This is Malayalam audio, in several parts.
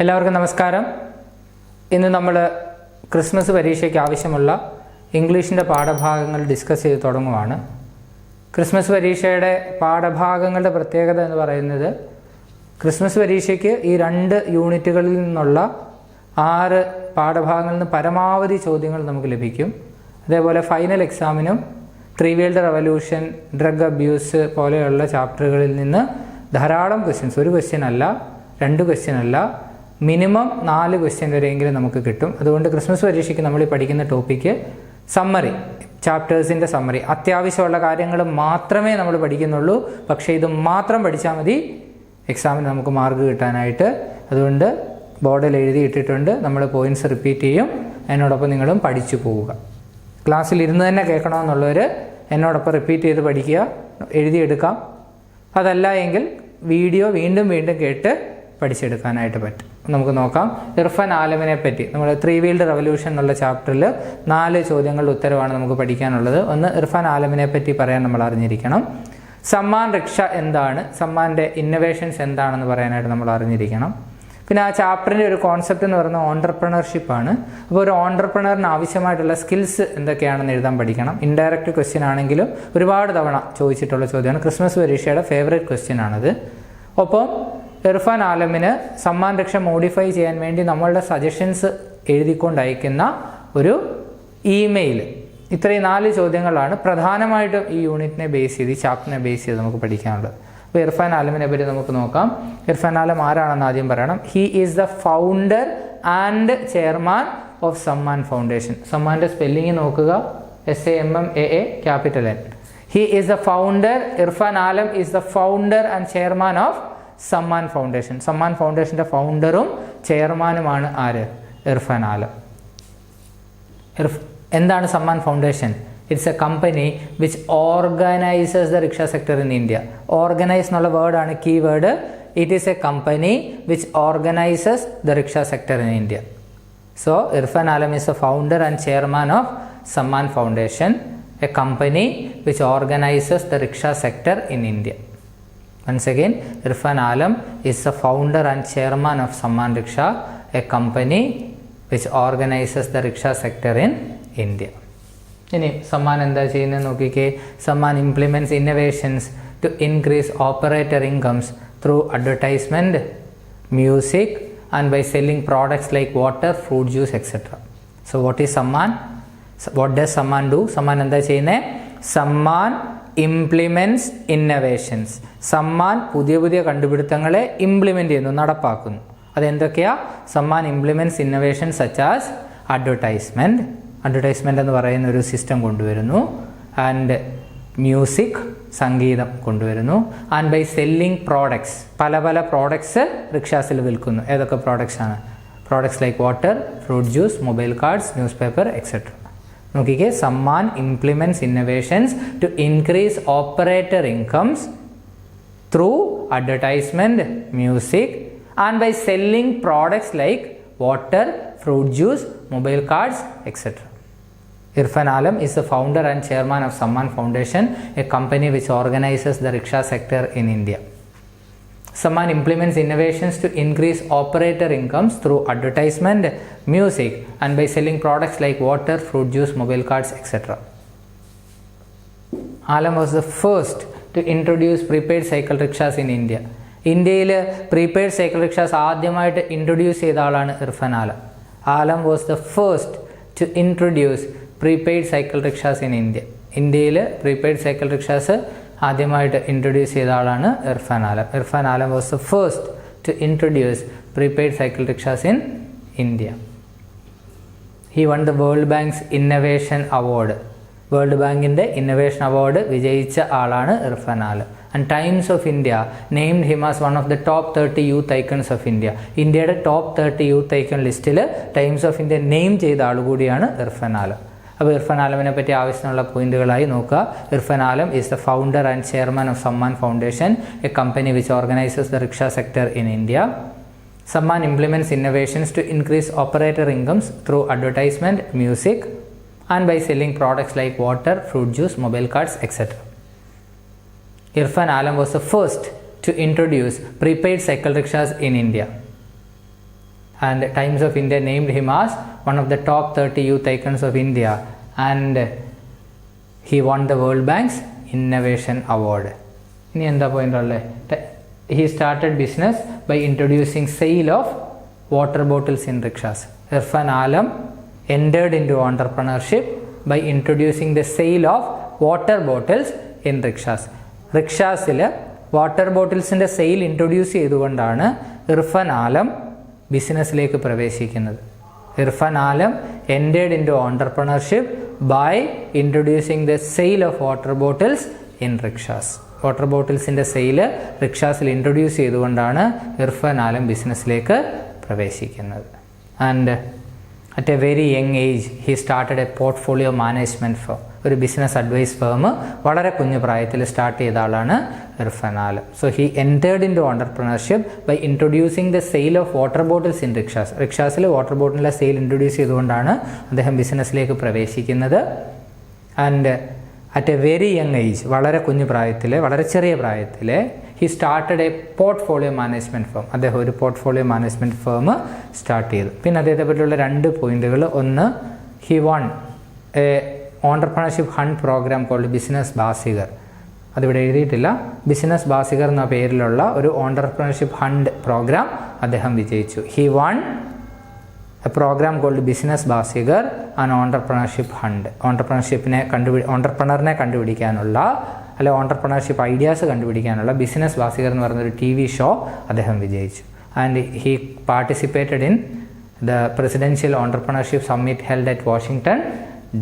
എല്ലാവർക്കും നമസ്കാരം. ഇന്ന് നമ്മൾ ക്രിസ്മസ് പരീക്ഷയ്ക്ക് ആവശ്യമുള്ള ഇംഗ്ലീഷിൻ്റെ പാഠഭാഗങ്ങൾ ഡിസ്കസ് ചെയ്ത് തുടങ്ങുവാണ്. ക്രിസ്മസ് പരീക്ഷയുടെ പാഠഭാഗങ്ങളുടെ പ്രത്യേകത എന്ന് പറയുന്നത്, ക്രിസ്മസ് പരീക്ഷയ്ക്ക് ഈ 2 യൂണിറ്റുകളിൽ നിന്നുള്ള 6 പാഠഭാഗങ്ങളിൽ നിന്ന് പരമാവധി ചോദ്യങ്ങൾ നമുക്ക് ലഭിക്കും. അതേപോലെ ഫൈനൽ എക്സാമിനും 3 വേൾഡ് റവല്യൂഷൻ, ഡ്രഗ് അബ്യൂസ് പോലെയുള്ള ചാപ്റ്ററുകളിൽ നിന്ന് ധാരാളം ക്വസ്റ്റ്യൻസ്, ഒരു ക്വസ്റ്റ്യൻ അല്ല, 2 ക്വസ്റ്റ്യൻ അല്ല, മിനിമം 4 ക്വസ്റ്റ്യൻ വരെയെങ്കിലും നമുക്ക് കിട്ടും. അതുകൊണ്ട് ക്രിസ്മസ് പരീക്ഷയ്ക്ക് നമ്മൾ പഠിക്കുന്ന ടോപ്പിക്ക് സമ്മറി, ചാപ്റ്റേഴ്സിൻ്റെ സമ്മറി, അത്യാവശ്യമുള്ള കാര്യങ്ങൾ മാത്രമേ നമ്മൾ പഠിക്കുന്നുള്ളൂ. പക്ഷേ ഇത് മാത്രം പഠിച്ചാൽ മതി എക്സാമിന് നമുക്ക് മാർക്ക് കിട്ടാനായിട്ട്. അതുകൊണ്ട് ബോർഡിൽ എഴുതിയിട്ടിട്ടുണ്ട്, നമ്മൾ പോയിൻറ്റ്സ് റിപ്പീറ്റ് ചെയ്യും. എന്നോടൊപ്പം നിങ്ങളും പഠിച്ചു പോവുക. ക്ലാസ്സിൽ ഇരുന്ന് തന്നെ കേൾക്കണമെന്നുള്ളവർ എന്നോടൊപ്പം റിപ്പീറ്റ് ചെയ്ത് പഠിക്കുക, എഴുതിയെടുക്കാം. അതല്ല എങ്കിൽ വീഡിയോ വീണ്ടും കേട്ട് പഠിച്ചെടുക്കാനായിട്ട് പറ്റും. നമുക്ക് നോക്കാം. ഇർഫാൻ ആലമിനെ പറ്റി നമ്മൾ 3 വേൾഡ് റവല്യൂഷൻ എന്നുള്ള ചാപ്റ്ററിൽ 4 ചോദ്യങ്ങളുടെ ഉത്തരവാണ് നമുക്ക് പഠിക്കാനുള്ളത്. ഒന്ന്, ഇർഫാൻ ആലമിനെ പറ്റി പറയാൻ നമ്മൾ അറിഞ്ഞിരിക്കണം. സമ്മാൻ റിക്ഷ എന്താണ്, സമ്മാൻ്റെ ഇന്നൊവേഷൻസ് എന്താണെന്ന് പറയാനായിട്ട് നമ്മൾ അറിഞ്ഞിരിക്കണം. പിന്നെ ആ ചാപ്റ്ററിൻ്റെ ഒരു കോൺസെപ്റ്റ് എന്ന് പറയുന്നത് ഓൺട്രപ്രണർഷിപ്പാണ്. അപ്പോൾ ഒരു ഓൺട്രപ്രണറിന് ആവശ്യമായിട്ടുള്ള സ്കിൽസ് എന്തൊക്കെയാണെന്ന് എഴുതാൻ പഠിക്കണം. ഇൻഡയറക്റ്റ് ക്വസ്റ്റ്യൻ ആണെങ്കിലും ഒരുപാട് തവണ ചോദിച്ചിട്ടുള്ള ചോദ്യമാണ്. ക്രിസ്മസ് പരീക്ഷയുടെ ഫേവറേറ്റ് ക്വസ്റ്റ്യൻ ആണിത്. ഒപ്പം ഇർഫാൻ ആലമിന് സമ്മാൻ രക്ഷ മോഡിഫൈ ചെയ്യാൻ വേണ്ടി നമ്മളുടെ സജഷൻസ് എഴുതിക്കൊണ്ട് അയക്കുന്ന ഒരു ഇമെയിൽ. ഇത്രയും 4 ചോദ്യങ്ങളാണ് പ്രധാനമായിട്ടും ഈ യൂണിറ്റിനെ ബേസ് ചെയ്ത്, ഈ ചാപ്റ്ററിനെ ബേസ് ചെയ്ത് നമുക്ക് പഠിക്കാനുള്ളത്. അപ്പോൾ ഇർഫാൻ ആലമിനെ പറ്റി നമുക്ക് നോക്കാം. ഇർഫാൻ ആലം ആരാണെന്ന് ആദ്യം പറയണം. He is the founder and chairman of Sammaan foundation. സമ്മാൻ്റെ സ്പെല്ലിംഗ് നോക്കുക, SAMMAA capital N. He is the founder, Irfan Alam is the founder and chairman of Sammaan foundation. Sammaan ഫൗണ്ടേഷൻ്റെ ഫൗണ്ടറും ചെയർമാനുമാണ് ആര്? ഇർഫാൻ ആലം. എന്താണ് Sammaan foundation? It's a company which organises the rickshaw sector in India. Organise എന്നുള്ള വേർഡാണ് keyword. It is a company which organises the rickshaw sector in India. So Irfan Alam is A founder and chairman of Sammaan foundation, a company which organises the rickshaw sector in India. Once again, Irfan Alam is the founder and chairman of Samman Riksha, a company which organizes the rickshaw sector in India. ഇനി സമ്മാൻ എന്താ ചെയ്യുന്നത് നോക്കിക്കേ. Samman implements innovations to increase operator incomes through advertisement, music and by selling products like water, fruit juice, etc. So what is Samman? What does Samman do? Samman എന്താ ചെയ്യുന്നത്? Samman implements innovations. സമ്മാൻ പുതിയ കണ്ടുപിടുത്തങ്ങളെ ഇംപ്ലിമെൻ്റ് ചെയ്യുന്നു, നടപ്പാക്കുന്നു. അതെന്തൊക്കെയാ? Sammaan implements innovations such as advertisement എന്ന് പറയുന്ന ഒരു സിസ്റ്റം കൊണ്ടുവരുന്നു, ആൻഡ് മ്യൂസിക്, സംഗീതം കൊണ്ടുവരുന്നു, ആൻഡ് ബൈ സെല്ലിംഗ് പ്രോഡക്ട്സ്, പല പ്രോഡക്ട്സ് റിക്ഷാസിൽ വിൽക്കുന്നു. ഏതൊക്കെ പ്രോഡക്ട്സ് ആണ്? Products like water, fruit juice, mobile cards, newspaper, etcetera. നോക്കിക്കേ, Sammaan implements innovations to increase operator incomes through advertisement, music and by selling products like water, fruit juice, mobile cards, etcetera. Irfan Alam is the founder and chairman of Samman Foundation, a company which organizes the rickshaw sector in India. Samman implements innovations to increase operator incomes through advertisement, music and by selling products like water, fruit juice, mobile cards, etc. Alam was the first to introduce prepaid cycle rickshaws in India. ഇന്ത്യയിൽ പ്രീപെയ്ഡ് സൈക്കിൾ റിക്ഷാസ് ആദ്യമായിട്ട് ഇൻട്രൊഡ്യൂസ് ചെയ്ത ആളാണ് Irfan Alam. Alam was the first to introduce prepaid cycle rickshaws in India. ഇന്ത്യയിൽ പ്രീപെയ്ഡ് സൈക്കിൾ റിക്ഷാസ് ആദ്യമായിട്ട് ഇൻട്രൊഡ്യൂസ് ചെയ്ത ആളാണ് Irfan Alam. Irfan Alam was the first to introduce prepaid cycle rickshaws in India. He won the world bank's innovation award. World ബാങ്കിൻ്റെ ഇന്നൊവേഷൻ അവാർഡ് വിജയിച്ച ആളാണ് Irfan Alam. And times of India named him as one of the top 30 youth icons of India. ഇന്ത്യയുടെ ടോപ്പ് 30 യൂത്ത് ഐക്കൺ ലിസ്റ്റിൽ ടൈംസ് ഓഫ് ഇന്ത്യ നെയിം ചെയ്ത ആൾ കൂടിയാണ് ഇർഫാൻ ആലം. അപ്പോൾ ഇർഫാൻ ആലമിനെ പറ്റി ആവശ്യമുള്ള പോയിന്റുകളായി നോക്കുക. Irfan Alam is the founder and chairman of Sammaan foundation, a company which organises the rickshaw sector in India. Sammaan implements innovations to increase operator incomes through advertisement, music and by selling products like water, fruit juice, mobile cards, etc. Irfan Alam was the first to introduce prepaid cycle rickshaws in India. and Times of India named him as one of the top 30 youth icons of India, and he won the World Bank's Innovation Award. ഇനി എന്താ പോയിന്റ് ഉള്ളത്? He started business by introducing sale of water bottles in rickshaws. Irfan Alam entered into entrepreneurship by introducing the sale of water bottles in rickshaws. റിക്ഷാസിൽ വാട്ടർ ബോട്ടിൽസിൻ്റെ സെയിൽ ഇൻട്രൊഡ്യൂസ് ചെയ്തുകൊണ്ടാണ് ഇർഫാൻ ആലം ബിസിനസ്സിലേക്ക് പ്രവേശിക്കുന്നത്. Irfan Alam entered into entrepreneurship by introducing the sale of water bottles in rickshaws. Water ബോട്ടിൽസിൻ്റെ സെയില് റിക്ഷാസിൽ ഇൻട്രൊഡ്യൂസ് ചെയ്തുകൊണ്ടാണ് ഇർഫാൻ ആലം ബിസിനസ്സിലേക്ക് പ്രവേശിക്കുന്നത്. And at a very young age he started a portfolio management firm. ഒരു ബിസിനസ് അഡ്വൈസ് ഫേം വളരെ കുഞ്ഞു പ്രായത്തിൽ സ്റ്റാർട്ട് ചെയ്ത ആളാണ് Irfan Alam. So he entered into entrepreneurship by introducing the sale of water bottles in rickshaws. റിക്ഷാസിൽ വാട്ടർ ബോട്ടിലിൻ്റെ സെയിൽ ഇൻട്രൊഡ്യൂസ് ചെയ്തുകൊണ്ടാണ് അദ്ദേഹം ബിസിനസ്സിലേക്ക് പ്രവേശിക്കുന്നത്. And at a very young age, വളരെ കുഞ്ഞു പ്രായത്തിൽ, വളരെ ചെറിയ പ്രായത്തിൽ he started a portfolio management firm. അദ്ദേഹം ഒരു പോർട്ട്ഫോളിയോ മാനേജ്മെൻറ്റ് ഫേം സ്റ്റാർട്ട് ചെയ്തു. പിന്നെ അദ്ദേഹത്തെ പറ്റിയുള്ള 2 പോയിന്റുകൾ. ഒന്ന്, he won a entrepreneurship hunt program called business Baazigar. അതിവിടെ എഴുതിയിട്ടില്ല. ബിസിനസ് ബാസികർ എന്ന പേരിലുള്ള ഒരു ഓണ്ടർപ്രണർഷിപ്പ് ഹണ്ട് പ്രോഗ്രാം അദ്ദേഹം വിജയിച്ചു. He won a program called business Baazigar and entrepreneurship hunt. ഓണ്ടർപ്രണറിനെ കണ്ടുപിടിക്കാനുള്ള, അല്ലെ ഓണ്ടർപ്രണർഷിപ്പ് ഐഡിയാസ് കണ്ടുപിടിക്കാനുള്ള ബിസിനസ് ബാസികർ എന്ന് പറയുന്നൊരു TV ഷോ അദ്ദേഹം വിജയിച്ചു. And he participated in the presidential entrepreneurship summit held at Washington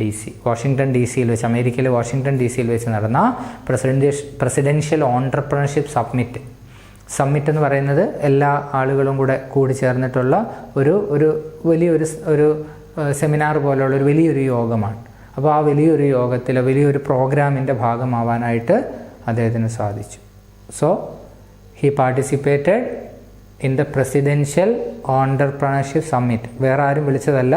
DC. Washington DC-യിൽ വെച്ച്, അമേരിക്കയിലെ വാഷിംഗ്ടൺ DC-യിൽ വെച്ച് നടന്ന പ്രസിഡൻഷ്യൽ ഓണ്ടർപ്രണർഷിപ്പ് സമ്മിറ്റ് എന്ന് പറയുന്നത് എല്ലാ ആളുകളും കൂടി ചേർന്നിട്ടുള്ള ഒരു വലിയൊരു സെമിനാർ പോലുള്ള ഒരു വലിയൊരു യോഗമാണ്. അപ്പോൾ ആ വലിയൊരു യോഗത്തിൽ, വലിയൊരു പ്രോഗ്രാമിൻ്റെ ഭാഗമാവാനായിട്ട് അദ്ദേഹത്തിന് സാധിച്ചു. So he participated in the presidential entrepreneurship summit. വേറെ ആരും വിളിച്ചതല്ല,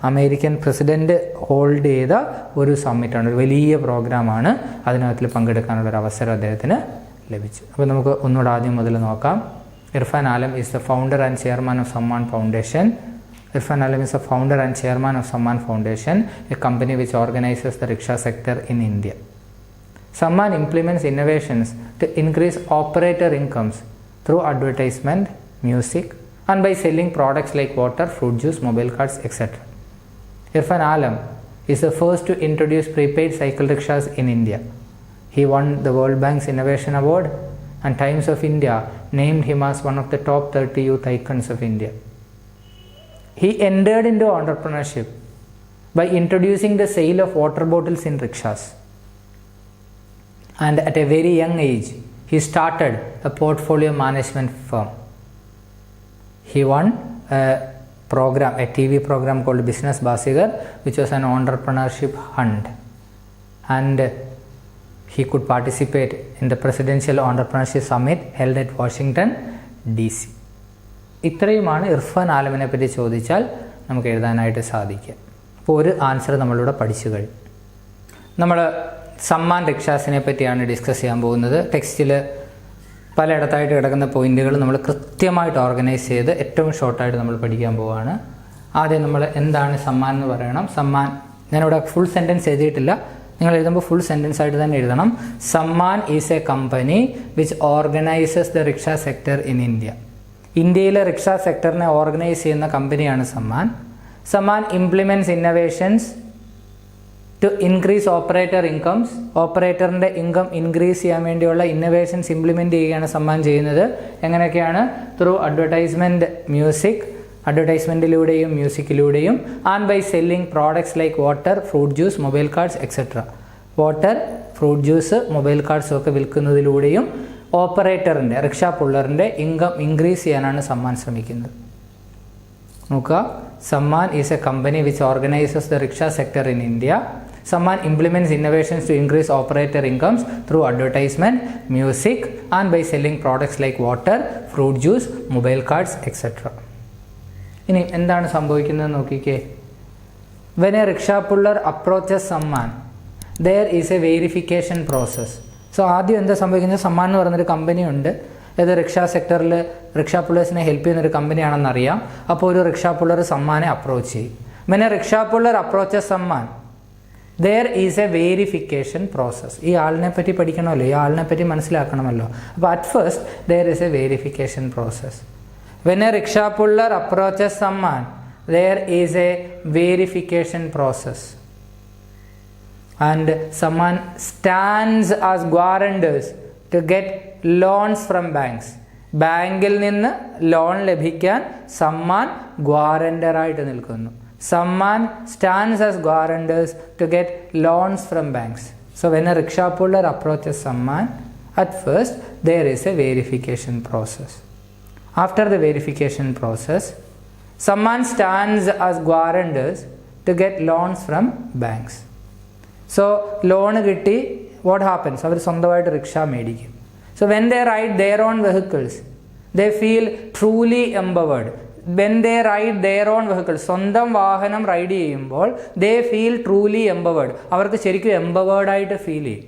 അമേരിക്കൻ പ്രസിഡൻറ്റ് ഹോൾഡ് ചെയ്ത ഒരു സമ്മിറ്റാണ്, ഒരു വലിയ പ്രോഗ്രാമാണ്. അതിനകത്തിൽ പങ്കെടുക്കാനുള്ളൊരു അവസരം അദ്ദേഹത്തിന് ലഭിച്ചു. അപ്പോൾ നമുക്ക് ഒന്നുകൂടെ ആദ്യം മുതൽ നോക്കാം. Irfan Alam is the founder and chairman of Sammaan foundation. Irfan Alam is a founder and chairman of Samman Foundation, a company which organizes the rickshaw sector in India. Samman implements innovations to increase operator incomes through advertisement, music, and by selling products like water, fruit juice, mobile cards, etc. Irfan Alam is the first to introduce prepaid cycle rickshaws in India. He won the World Bank's Innovation Award, and Times of India named him as one of the top 30 youth icons of India. He entered into entrepreneurship by introducing the sale of water bottles in rickshaws. And at a very young age, he started a portfolio management firm. He won a TV program called Business Basigar, which was an entrepreneurship hunt. And he could participate in the Presidential Entrepreneurship Summit held at Washington, DC. ഇത്രയുമാണ് ഇർഫാൻ ആലമിനെ പറ്റി ചോദിച്ചാൽ നമുക്ക് എഴുതാനായിട്ട് സാധിക്കുക. അപ്പോൾ ഒരു ആൻസർ നമ്മളിവിടെ പഠിച്ചു കഴിഞ്ഞു. നമ്മൾ സമ്മാൻ റിക്ഷാസിനെ പറ്റിയാണ് ഡിസ്കസ് ചെയ്യാൻ പോകുന്നത്. ടെക്സ്റ്റിൽ പലയിടത്തായിട്ട് കിടക്കുന്ന പോയിന്റുകൾ നമ്മൾ കൃത്യമായിട്ട് ഓർഗനൈസ് ചെയ്ത് ഏറ്റവും ഷോർട്ടായിട്ട് നമ്മൾ പഠിക്കാൻ പോവുകയാണ്. ആദ്യം നമ്മൾ എന്താണ് സമ്മാൻ എന്ന് പറയണം. സമ്മാൻ, ഞാനിവിടെ ഫുൾ സെൻറ്റൻസ് എഴുതിയിട്ടില്ല, നിങ്ങൾ എഴുതുമ്പോൾ ഫുൾ സെൻറ്റൻസ് ആയിട്ട് തന്നെ എഴുതണം. Sammaan is a company which organises the rickshaw sector in India. ഇന്ത്യയിലെ റിക്ഷ സെക്ടറിനെ ഓർഗനൈസ് ചെയ്യുന്ന കമ്പനിയാണ് Sammaan. Sammaan implements innovations to increase operator incomes. ഓപ്പറേറ്ററിൻ്റെ ഇൻകം ഇൻക്രീസ് ചെയ്യാൻ വേണ്ടിയുള്ള ഇന്നോവേഷൻസ് ഇംപ്ലിമെൻറ്റ് ചെയ്യുകയാണ് സമ്മാൻ ചെയ്യുന്നത്. എങ്ങനെയൊക്കെയാണ്? ത്രൂ അഡ്വർടൈസ്മെൻറ്റിലൂടെയും മ്യൂസിക്കിലൂടെയും, and by selling products like water, fruit juice, mobile cards etcetera. Water, fruit juice, mobile കാർഡ്സും ഒക്കെ വിൽക്കുന്നതിലൂടെയും ഓപ്പറേറ്ററിൻ്റെ, റിക്ഷാ പുള്ളറിൻ്റെ ഇൻകം ഇൻക്രീസ് ചെയ്യാനാണ് സമ്മാൻ ശ്രമിക്കുന്നത്. നോക്കുക, Samman is a company which organises the rickshaw sector in India. Samman implements innovations to increase operator incomes through advertisement, music, and by selling products like water, fruit juice, mobile cards, etc. ഇനി എന്താണ് സംഭവിക്കുന്നത് നോക്കിക്കേ. When a rickshaw puller approaches Samman, there is a verification process. So ആദ്യം എന്താ സംഭവിക്കുന്നത്? സമ്മാൻ എന്ന് പറയുന്നൊരു കമ്പനി ഉണ്ട്. ഏത് റിക്ഷ സെക്ടറിൽ റിക്ഷ പുള്ളേഴ്സിനെ ഹെൽപ്പ് ചെയ്യുന്നൊരു കമ്പനിയാണെന്നറിയാം. അപ്പോൾ ഒരു റിക്ഷ പുള്ളർ സമ്മാനെ അപ്രോച്ച് ചെയ്യും. when a rickshaw puller approaches someone, there is a verification process. ഈ ആളിനെ പറ്റി പഠിക്കണമല്ലോ, ഈ ആളിനെ പറ്റി മനസ്സിലാക്കണമല്ലോ. അപ്പോൾ at first there is a verification process. when a rickshaw puller approaches someone, there is a verification process. And someone stands as guarantors to get loans from banks. ബാങ്കിൽ നിന്ന് ലോൺ ലഭിക്കാൻ സമ്മാൻ ഗ്വാറന്ററായിട്ട് നിൽക്കുന്നു. Samman stands as guarantors to get loans from banks. So when a rickshaw puller approaches someone, at first there is a verification process. After the verification process, someone stands as guarantors to get loans from banks. So loan കിട്ടി, what happens? അവർ സ്വന്തമായിട്ട് റിക്ഷ മേടിക്കും. So when they ride their own vehicles, they feel truly empowered. When they ride their own vehicles, സ്വന്തം വാഹനം റൈഡ് ചെയ്യുമ്പോൾ they feel truly empowered. അവർക്ക് ശരിക്കും എംപവേർഡ് ആയിട്ട് ഫീൽ ചെയ്യും.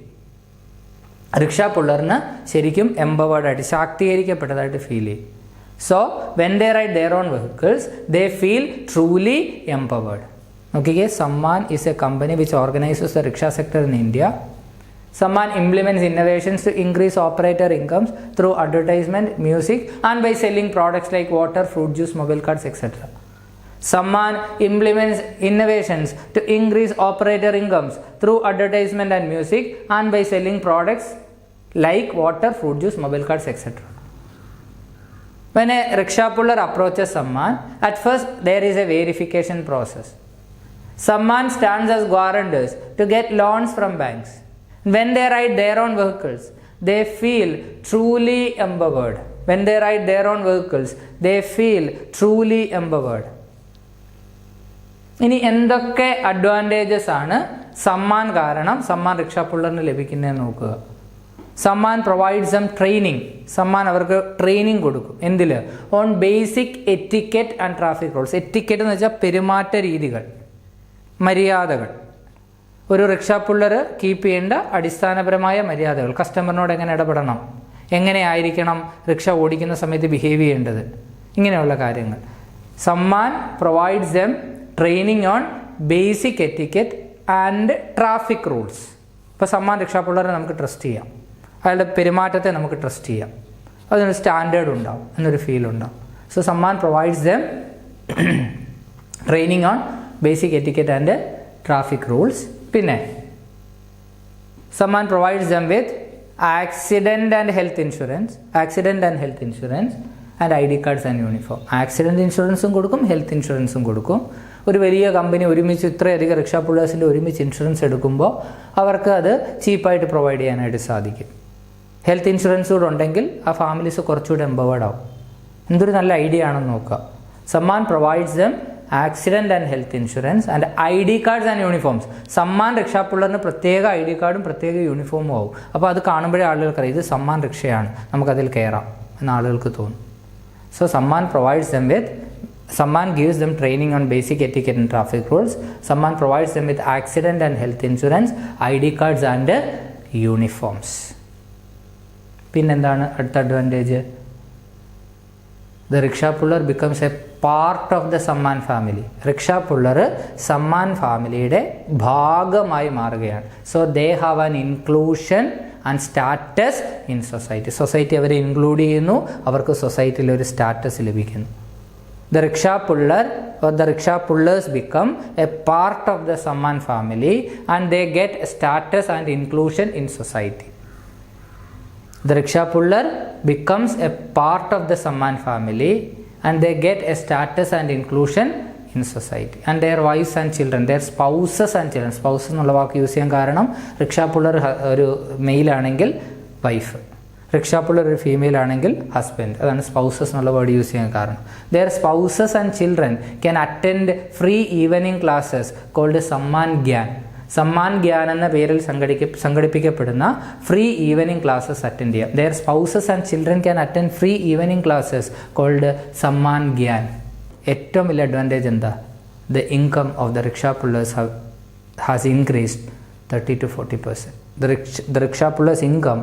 റിക്ഷ പുള്ളറിന് ശരിക്കും എംപവേർഡ് ആയിട്ട്, ശാക്തീകരിക്കപ്പെട്ടതായിട്ട് ഫീൽ ചെയ്യും. So when they ride their own vehicles, they feel truly empowered. Okay, Samman is a company which organizes the rickshaw sector in India. Samman implements innovations to increase operator incomes through advertisement, music, and by selling products like water, fruit juice, mobile cards, etc. Samman implements innovations to increase operator incomes through advertisement and music, and by selling products like water, fruit juice, mobile cards, etc. When a rickshaw puller approaches someone, at first there is a verification process. Someone stands as guarantors to get loans from banks. When they ride their own vehicles, they feel truly empowered. When they ride their own vehicles, they feel truly empowered. ഇനി എന്തൊക്കെ അഡ്വാൻറ്റേജസ് ആണ് സമ്മാൻ കാരണം സമ്മാൻ റിക്ഷ പുള്ളറിന് ലഭിക്കുന്നതെന്ന് നോക്കുക. Samman provides some training. Samman അവർക്ക് ട്രെയിനിങ് കൊടുക്കും. എന്തിൽ? On basic etiquette and traffic rules. Etiquette എന്ന് വെച്ചാൽ പെരുമാറ്റ രീതികൾ, മര്യാദകൾ. ഒരു റിക്ഷ പുള്ളർ കീപ്പ് ചെയ്യേണ്ട അടിസ്ഥാനപരമായ മര്യാദകൾ. കസ്റ്റമറിനോട് എങ്ങനെ ഇടപെടണം, എങ്ങനെയായിരിക്കണം റിക്ഷ ഓടിക്കുന്ന സമയത്ത് ബിഹേവ് ചെയ്യേണ്ടത്, ഇങ്ങനെയുള്ള കാര്യങ്ങൾ. Samman provides them training on basic etiquette and traffic rules. ഇപ്പോൾ സമ്മാൻ റിക്ഷ പുള്ളറെ നമുക്ക് ട്രസ്റ്റ് ചെയ്യാം, അയാളുടെ പെരുമാറ്റത്തെ നമുക്ക് ട്രസ്റ്റ് ചെയ്യാം, അതിനൊരു സ്റ്റാൻഡേർഡ് ഉണ്ടാവും, എന്നൊരു ഫീൽ ഉണ്ടാവും. So Sammaan provides them training on basic etiquette and traffic rules. പിന്നെ Sammaan provides them with accident and health insurance and ID cards and uniform. Accident ഇൻഷുറൻസും കൊടുക്കും, ഹെൽത്ത് ഇൻഷുറൻസും കൊടുക്കും. ഒരു വലിയ കമ്പനി ഒരുമിച്ച് ഇത്രയധികം റിക്ഷ പുള്ളേഴ്സിൻ്റെ ഒരുമിച്ച് ഇൻഷുറൻസ് എടുക്കുമ്പോൾ അവർക്ക് അത് ചീപ്പായിട്ട് പ്രൊവൈഡ് ചെയ്യാനായിട്ട് സാധിക്കും. ഹെൽത്ത് ഇൻഷുറൻസ് കൂടെ ഉണ്ടെങ്കിൽ ആ ഫാമിലീസ് കുറച്ചുകൂടെ എംപവേർഡ് ആവും. എന്തൊരു നല്ല ഐഡിയ ആണെന്ന് നോക്കുക. Samman provides them accident and health insurance and ID cards and uniforms. Sammaan rickshaw പുള്ളറിന് പ്രത്യേക ID കാർഡും പ്രത്യേക യൂണിഫോമും ആവും. അപ്പോൾ അത് കാണുമ്പോഴേ ആളുകൾക്കറിയാം ഇത് സമ്മാൻ റിക്ഷയാണ്, നമുക്കതിൽ കയറാം എന്ന് ആളുകൾക്ക് തോന്നും. So Sammaan provides them with Samman gives them training on basic etiquette and traffic rules. Samman provides them with accident and health insurance, ID cards and uniforms. പിന്നെന്താണ് അടുത്ത advantage? The rickshaw puller becomes a part of the Samman family. Rickshaw puller Samman ഫാമിലിയുടെ ഭാഗമായി മാറുകയാണ്. So they have an inclusion and status in society. Society അവരെ ഇൻക്ലൂഡ് ചെയ്യുന്നു, അവർക്ക് സൊസൈറ്റിയിൽ ഒരു സ്റ്റാറ്റസ് ലഭിക്കുന്നു. The rickshaw puller or the rickshaw pullers become a part of the Samman family and they get status and inclusion in society. The rickshaw puller becomes a part of the Samman family and they get a status and inclusion in society. And their wives and children, their spouses and children. Spouses എന്നുള്ള വാക്ക് യൂസ് ചെയ്യാൻ കാരണം റിക്ഷ പുള്ളർ ഒരു മെയിലാണെങ്കിൽ വൈഫ്, റിക്ഷ പുള്ളർ ഒരു ഫീമെയിൽ ആണെങ്കിൽ ഹസ്ബൻഡ്. അതാണ് സ്പൗസസ് എന്നുള്ള വേർഡ് യൂസ് ചെയ്യാൻ കാരണം. Their spouses and children can attend free evening classes called Samman Gyan. Samman Gyan എന്ന പേരിൽ സംഘടിപ്പിക്കപ്പെടുന്ന ഫ്രീ ഈവനിങ് ക്ലാസ്സസ് അറ്റൻഡ് ചെയ്യാം. Their spouses and children can attend free evening classes called Samman Gyan. ഏറ്റവും വലിയ അഡ്വാൻറ്റേജ് എന്താ? The income of the rickshaw pullers has increased 30 to 40%. The rickshaw pullers' income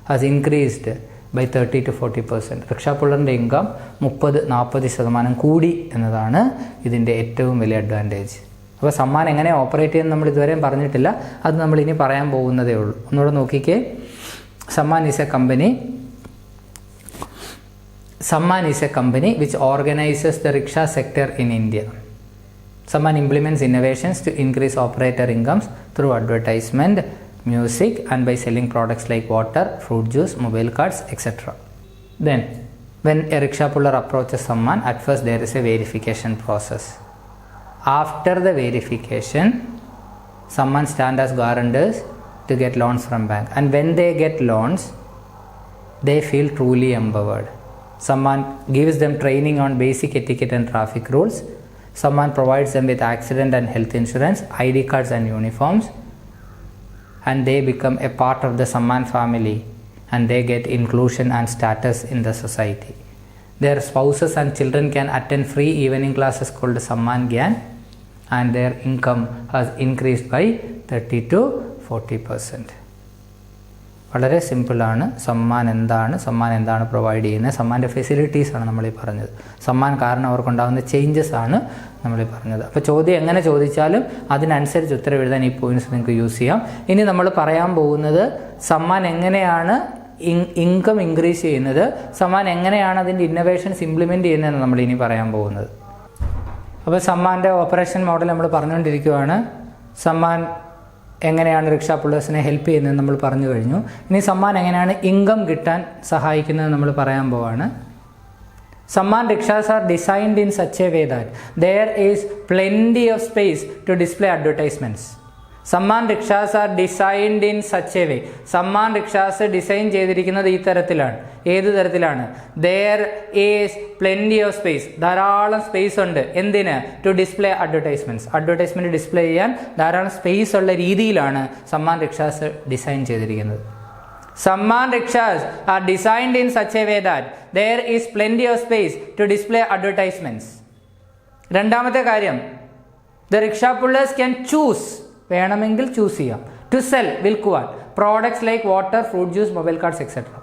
has increased by 30 to 40%. റിക്ഷാപ്പുള്ളറിൻ്റെ income 30-40% കൂടി എന്നതാണ് ഇതിൻ്റെ ഏറ്റവും വലിയ അഡ്വാൻറ്റേജ്. അപ്പോൾ സമ്മാൻ എങ്ങനെ ഓപ്പറേറ്റ് ചെയ്യുന്നത് നമ്മൾ ഇതുവരെയും പറഞ്ഞിട്ടില്ല, അത് നമ്മൾ ഇനി പറയാൻ പോകുന്നതേ ഉള്ളൂ. ഒന്നുകൂടെ നോക്കിക്കേ. Samman is a company which organizes the rickshaw sector in India. Samman implements innovations to increase operator incomes through advertisement, music, and by selling products like water, fruit juice, mobile cards, etc. Then, when a rickshaw puller approaches Samman, at first there is a verification process. After the verification, Samman stand as guarantors to get loans from bank. And when they get loans, they feel truly empowered. Samman gives them training on basic etiquette and traffic rules. Samman provides them with accident and health insurance, ID cards and uniforms. And they become a part of the Samman family, and they get inclusion and status in the society. Their spouses and children can attend free evening classes called Samman Gyan, and their income has increased by 30 to 40%. വളരെ സിമ്പിളാണ്. സമ്മാൻ എന്താണ് പ്രൊവൈഡ് ചെയ്യുന്നത്, സമ്മാൻ്റെ ഫെസിലിറ്റീസാണ് നമ്മളീ പറഞ്ഞത്. സമ്മാൻ കാരണം അവർക്കുണ്ടാകുന്ന ചേഞ്ചസ് ആണ് നമ്മളീ പറഞ്ഞത്. അപ്പോൾ ചോദ്യം എങ്ങനെ ചോദിച്ചാലും അതിനനുസരിച്ച് ഉത്തരം എഴുതാൻ ഈ പോയിന്റ്സ് നിങ്ങൾക്ക് യൂസ് ചെയ്യാം. ഇനി നമ്മൾ പറയാൻ പോകുന്നത് സമ്മാൻ എങ്ങനെയാണ് ഇൻകം ഇൻക്രീസ് ചെയ്യുന്നത്, സമ്മാൻ എങ്ങനെയാണ് അതിൻ്റെ ഇന്നോവേഷൻസ് ഇംപ്ലിമെൻറ്റ് ചെയ്യുന്നതെന്ന് നമ്മൾ ഇനി പറയാൻ പോകുന്നത്. അപ്പോൾ സമ്മാൻ്റെ ഓപ്പറേഷൻ മോഡൽ നമ്മൾ പറഞ്ഞുകൊണ്ടിരിക്കുകയാണ്. സമ്മാൻ എങ്ങനെയാണ് റിക്ഷാ പുള്ളേഴ്സിനെ ഹെൽപ്പ് ചെയ്യുന്നത് നമ്മൾ പറഞ്ഞു കഴിഞ്ഞു. ഇനി സമ്മാൻ എങ്ങനെയാണ് ഇൻകം കിട്ടാൻ സഹായിക്കുന്നത് നമ്മൾ പറയാൻ പോവാണ്. Samman rickshaws are designed in such a way that there is plenty of space to display advertisements. Samman rickshaws are designed in such a way. Samman rickshaws design ചെയ്തിരിക്കുന്നത് ഈ തരത്തിലാണ്. ഏത് തരത്തിലാണ്? There is plenty of space. ധാരാളം സ്പേസ് ഉണ്ട്. എന്തിന്? To display advertisements. Advertisement display ചെയ്യാൻ ധാരാളം സ്പേസ് ഉള്ള രീതിയിലാണ് സമ്മാൻ റിക്ഷാസ് ഡിസൈൻ ചെയ്തിരിക്കുന്നത്. Samman rickshaws are designed in such a way that there is plenty of space to display advertisements. രണ്ടാമത്തെ കാര്യം, the rickshaw pullers can choose, വേണമെങ്കിൽ ചൂസ് ചെയ്യാം, to sell, വിൽക്കുവാൻ, products like water, fruit juice, mobile cards etcetera.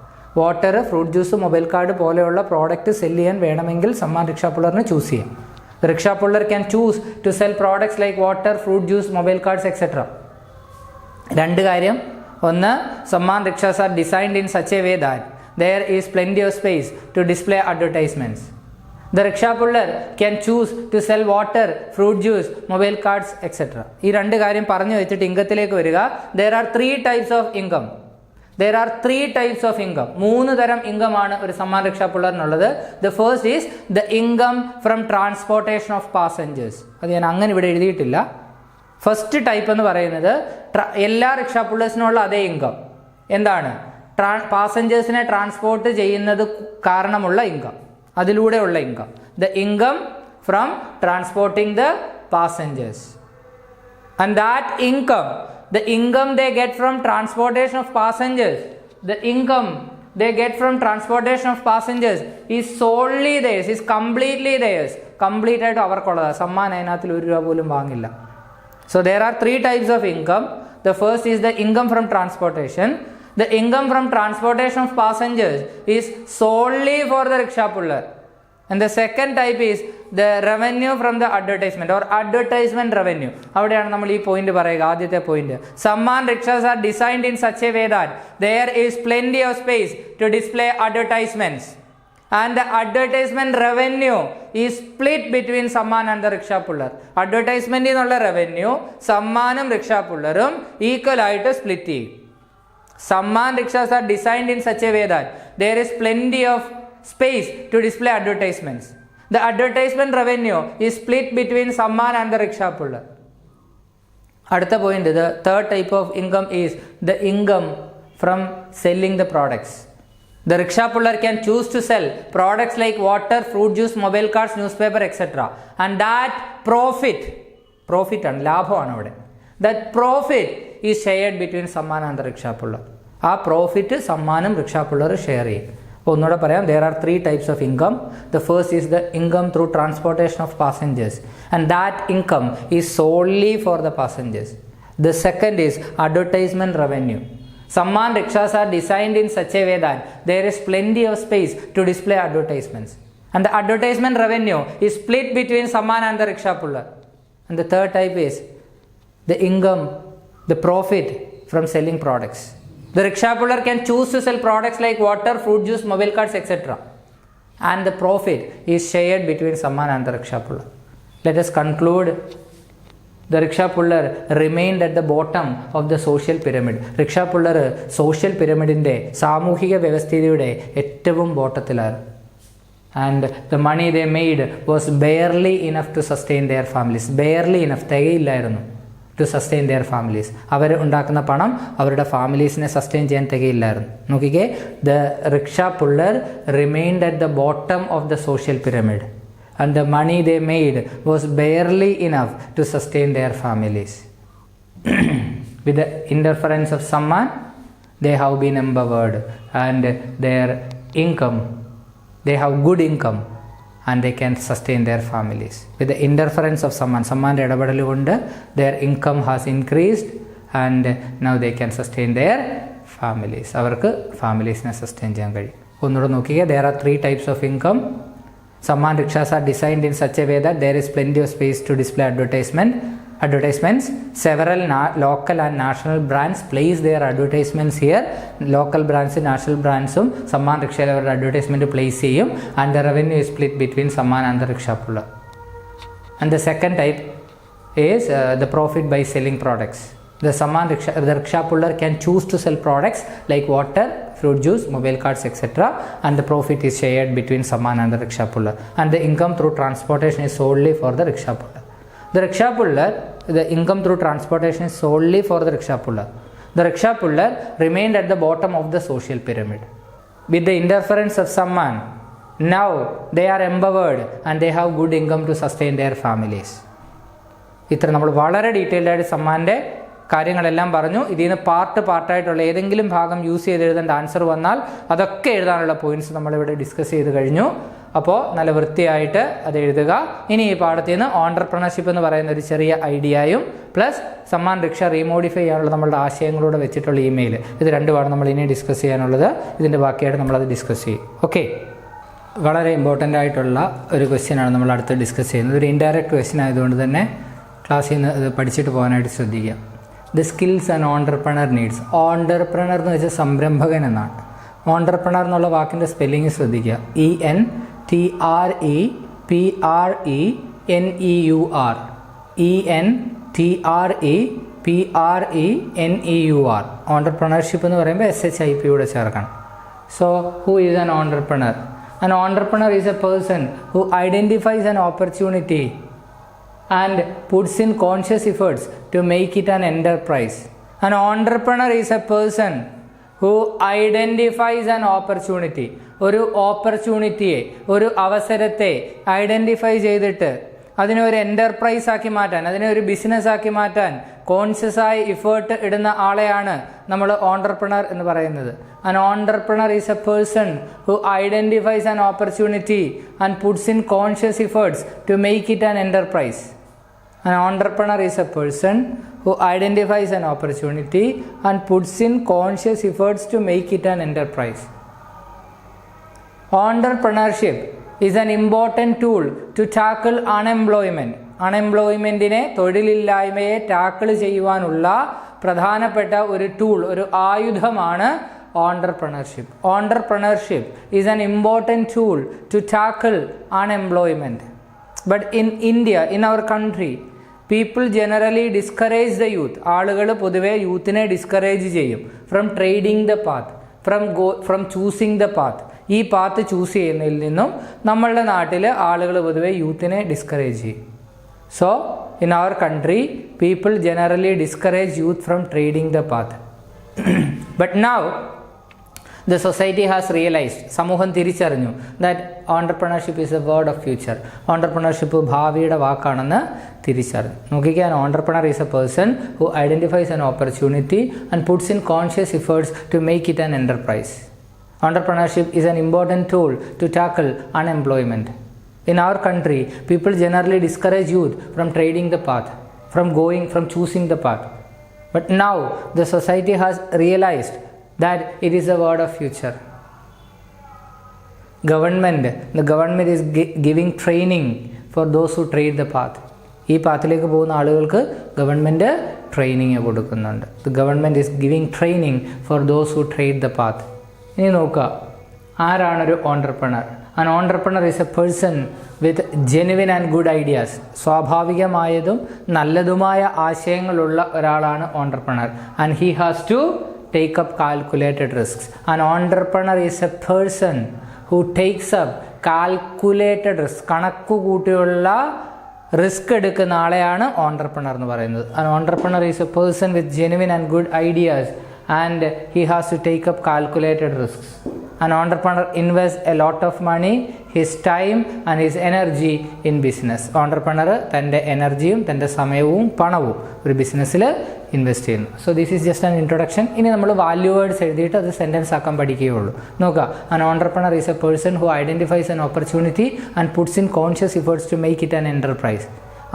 Water, fruit juice, mobile card പോലെയുള്ള പ്രോഡക്റ്റ് സെല് ചെയ്യാൻ വേണമെങ്കിൽ സമ്മാൻ റിക്ഷാ പുള്ളറിന് ചൂസ് ചെയ്യാം. The rickshaw puller can choose to sell products like water, fruit juice, mobile cards, etc. രണ്ട് കാര്യം, ഒന്ന്, Samman rickshaws R designed in such a way that there is plenty of space to display advertisements. The rickshaw puller can choose to sell water, fruit juice, mobile cards, etc. ഈ രണ്ട് കാര്യം പറഞ്ഞു വെച്ചിട്ട് ഇൻകത്തിലേക്ക് വരിക. There are three types of income. മൂന്ന് തരം ഇൻകം ആണ് ഒരു സമ്മാൻ റിക്ഷാ പുള്ളറിനുള്ളത്. The first is the income from transportation of passengers. അത് ഞാൻ അങ്ങനെ ഇവിടെ എഴുതിയിട്ടില്ല. ഫസ്റ്റ് ടൈപ്പ് എന്ന് പറയുന്നത് എല്ലാ റിക്ഷാ പുള്ളേഴ്സിനുള്ള അതേ ഇൻകം. എന്താണ്? പാസഞ്ചേഴ്സിനെ ട്രാൻസ്പോർട്ട് ചെയ്യുന്നത് കാരണമുള്ള ഇൻകം, അതിലൂടെയുള്ള income. The income from transporting the passengers. And that income, the income they get from transportation of passengers, is solely theirs, is completely theirs. Complete ആയിട്ട് അവർക്കുള്ളതാണ്. സമ്മാൻ അതിനകത്തിൽ ഒരു രൂപ പോലും വാങ്ങില്ല. So there are three types of income. The first is the income from transportation. The income from transportation of passengers is solely for the rickshaw puller. And the second type is the revenue from the advertisement or advertisement revenue. അവിടെയാണ് നമ്മൾ ഈ പോയിന്റ് പറയുക. ആദ്യത്തെ point, Samman rickshaws are designed in such a way that there is plenty of space to display advertisements, and the advertisement revenue is split between Samman and the rickshaw puller. Advertisement എന്നുള്ള revenue സമ്മാനും rickshaw പുള്ളറും ഈക്വൽ ആയിട്ട് സ്പ്ലിറ്റ് ചെയ്യും. Samman rickshaws are designed in such a way that there is plenty of space to display advertisements. The advertisement revenue is split between Samman and the rickshaw puller. അടുത്ത point, the third type of income is the income from selling the products. The rickshaw puller can choose to sell products like water, fruit juice, mobile cards, newspaper, etc. And that profit ആണ്, ലാഭമാണ് അവിടെ. That profit is shared between Samman and the rickshaw puller. ആ പ്രോഫിറ്റ് സമ്മാനും റിക്ഷാ പുള്ളർ ഷെയർ ചെയ്യും. അപ്പോൾ ഒന്നുകൂടെ പറയാം, there are three types of income. The first is the income through transportation of passengers, and that income is solely for the passengers. The second is advertisement revenue. Samman rickshaws are designed in such a way that there is plenty of space to display advertisements. And the advertisement revenue is split between Samman and the rickshaw puller. And the third type is the income, the profit from selling products. The rickshaw puller can choose to sell products like water, fruit juice, mobile cards, etc. And the profit is shared between Samman and the rickshaw puller. Let us conclude. The rickshaw puller remained at the bottom of the social pyramid. Rickshaw puller social പിരമിഡിൻ്റെ സാമൂഹിക വ്യവസ്ഥിതിയുടെ ഏറ്റവും ബോട്ടത്തിലാണ്. And the money they made was barely enough to sustain their families. Barely enough, തികയില്ലായിരുന്നു ടു സസ്റ്റെയിൻ ദെയർ ഫാമിലീസ്. അവർ ഉണ്ടാക്കുന്ന പണം അവരുടെ ഫാമിലീസിനെ സസ്റ്റെയിൻ ചെയ്യാൻ തികയില്ലായിരുന്നു. നോക്കിക്കേ, the rickshaw puller remained at the bottom of the social pyramid. And the money they made was barely enough to sustain their families. With the interference of Samman, they have been empowered and their income, they have good income and they can sustain their families. With the interference of Samman ഇടപെടൽ കൊണ്ട് their income has increased and now they can sustain their families. അവർക്ക് ഫാമിലീസിനെ സസ്റ്റെയിൻ ചെയ്യാൻ കഴിയും. ഒന്നുകൂടെ നോക്കിക്കുക, there are 3 types of income. Samman rickshaws are designed in such a way that there is plenty of space to display advertisements. Several local and national brands place their advertisements here. Local brands, national brands Samman rickshaw അവരുടെ advertisement place ചെയ്യും. And the revenue is split between Samman and the rickshaw puller. And the second type is the profit by selling products. The rickshaw puller can choose to sell products like water, fruit juice, mobile cards, etc. and the profit is shared between Samman and the rickshaw puller. And the income through transportation is solely for the rickshaw puller. The rickshaw puller, the income through transportation is solely for the rickshaw puller. The rickshaw puller remained at the bottom of the social pyramid. With the interference of Samman, now they are empowered and they have good income to sustain their families. ഇത്ര നമ്മൾ വളരെ ഡീറ്റെയിൽഡ് ആയിട്ട് സമ്മാൻ്റെ കാര്യങ്ങളെല്ലാം പറഞ്ഞു. ഇതിൽ നിന്ന് പാർട്ടായിട്ടുള്ള ഏതെങ്കിലും ഭാഗം യൂസ് ചെയ്ത് എഴുതേണ്ട ആൻസർ വന്നാൽ അതൊക്കെ എഴുതാനുള്ള പോയിന്റ്സ് നമ്മളിവിടെ ഡിസ്കസ് ചെയ്ത് കഴിഞ്ഞു. അപ്പോൾ നല്ല വൃത്തിയായിട്ട് അത് എഴുതുക. ഇനി ഈ പാഠത്തിൽ നിന്ന് ഓൺട്രപ്രണർഷിപ്പ് എന്ന് പറയുന്ന ഒരു ചെറിയ ഐഡിയയും പ്ലസ് സമ്മാൻ റിക്ഷ റീമോഡിഫൈ ചെയ്യാനുള്ള നമ്മളുടെ ആശയങ്ങളൂടെ വെച്ചിട്ടുള്ള ഇമെയിൽ, ഇത് രണ്ടുമാണ് നമ്മൾ ഇനി ഡിസ്കസ് ചെയ്യാനുള്ളത്. ഇതിൻ്റെ ബാക്കിയായിട്ട് നമ്മളത് ഡിസ്കസ് ചെയ്യും. ഓക്കെ, വളരെ ഇമ്പോർട്ടൻ്റ് ആയിട്ടുള്ള ഒരു ക്വസ്റ്റ്യനാണ് നമ്മൾ അടുത്ത് ഡിസ്കസ് ചെയ്യുന്നത്. ഒരു ഇൻഡയറക്റ്റ് ക്വസ്റ്റ്യൻ ആയതുകൊണ്ട് തന്നെ ക്ലാസ്സിൽ നിന്ന് ഇത് പഠിച്ചിട്ട് പോകാനായിട്ട് ശ്രദ്ധിക്കുക. The skills and entrepreneur needs. Entrepreneur എന്ന് വെച്ചാൽ സംരംഭകൻ എന്നാണ്. ഓൺട്രപ്രണർ എന്നുള്ള വാക്കിൻ്റെ സ്പെല്ലിങ് ശ്രദ്ധിക്കുക. ENTREPRENEUR. ENTREPRENEUR. ഓൺട്രപ്രണർഷിപ്പ് എന്ന് പറയുമ്പോൾ SHIP കൂടെ ചേർക്കണം. So who is an entrepreneur? An entrepreneur is a person who identifies an opportunity and puts in conscious efforts to make it an enterprise. An entrepreneur is a person who identifies an opportunity. ഒരു ഓപ്പർച്യൂണിറ്റിയെ, ഒരു അവസരത്തെ ഐഡൻറ്റിഫൈ ചെയ്തിട്ട് അതിനെ ഒരു എൻ്റർപ്രൈസ് ആക്കി മാറ്റാൻ, അതിനെ ഒരു ബിസിനസ് ആക്കി മാറ്റാൻ കോൺഷ്യസായി ഇഫേർട്ട് ഇടുന്ന ആളെയാണ് നമ്മൾ ഓൺട്രപ്രണർ എന്ന് പറയുന്നത്. An entrepreneur is a person who identifies an opportunity and puts in conscious efforts to make it an enterprise. An entrepreneur is a person who identifies an opportunity and puts in conscious efforts to make it an enterprise. Entrepreneurship is an important tool to tackle unemployment. അൺഎംപ്ലോയ്മെൻറ്റിനെ, തൊഴിലില്ലായ്മയെ ടാക്കിൾ ചെയ്യുവാനുള്ള പ്രധാനപ്പെട്ട ഒരു ടൂൾ, ഒരു ആയുധമാണ് entrepreneurship. Entrepreneurship is an important tool to tackle unemployment. But in India, in our country, people generally discourage the youth. ആളുകൾ പൊതുവെ യൂത്തിനെ ഡിസ്കറേജ് ചെയ്യും from trading the path, from choosing the path. ഈ പാത്ത് ചൂസ് ചെയ്യുന്നതിൽ നിന്നും നമ്മളുടെ നാട്ടിൽ ആളുകൾ പൊതുവെ യൂത്തിനെ ഡിസ്കറേജ് ചെയ്യും. So, in our country, people generally discourage youth from trading the path. But now, the society has realized, സമൂഹം തിരിച്ചറിഞ്ഞു, that entrepreneurship is a word of future. Entrepreneurship ഭാവിയുടെ വാക്കാണെന്ന് തിരിച്ചറിഞ്ഞു. നോക്കിക്കാൻ, an entrepreneur is a person who identifies an opportunity and puts in conscious efforts to make it an enterprise. Entrepreneurship is an important tool to tackle unemployment. In our country, people generally discourage youth from trading the path, from choosing the path. But now the society has realized that it is a word of future. The government is giving training for those who trade the path. ഈ പാത്തിലേക്ക് പോകുന്ന ആളുകൾക്ക് ഗവൺമെൻറ് ട്രെയിനിങ് കൊടുക്കുന്നുണ്ട്. The government is giving training for those who trade the path. ഇനി നോക്കുക, ആരാണൊരു entrepreneur? An entrepreneur is a person with genuine and good ideas. സ്വാഭാവികമായതും നല്ലതുമായ ആശയങ്ങളുള്ള ഒരാളാണ് entrepreneur. And he has to take up calculated risks. An entrepreneur is a person who takes up calculated risks. കണക്കുകൂട്ടിയുള്ള റിസ്ക് എടുക്കുന്ന ആളെയാണ് ഓൺട്രപ്രണർ എന്ന് പറയുന്നത്. An entrepreneur is a person with genuine and good ideas and he has to take up calculated risks. An entrepreneur invests a lot of money, his time and his energy in business. Entrepreneur തൻ്റെ എനർജിയും തൻ്റെ സമയവും പണവും ഒരു ബിസിനസ്സിൽ ഇൻവെസ്റ്റ് ചെയ്യുന്നു. So this is just an introduction. ഇനി നമ്മൾ വാല്യൂ വേർഡ്സ് എഴുതിയിട്ട് അത് സെൻറ്റൻസ് ആക്കാൻ പഠിക്കുകയുള്ളൂ. നോക്കുക, an entrepreneur is a person who identifies an opportunity and puts in conscious efforts to make it an enterprise.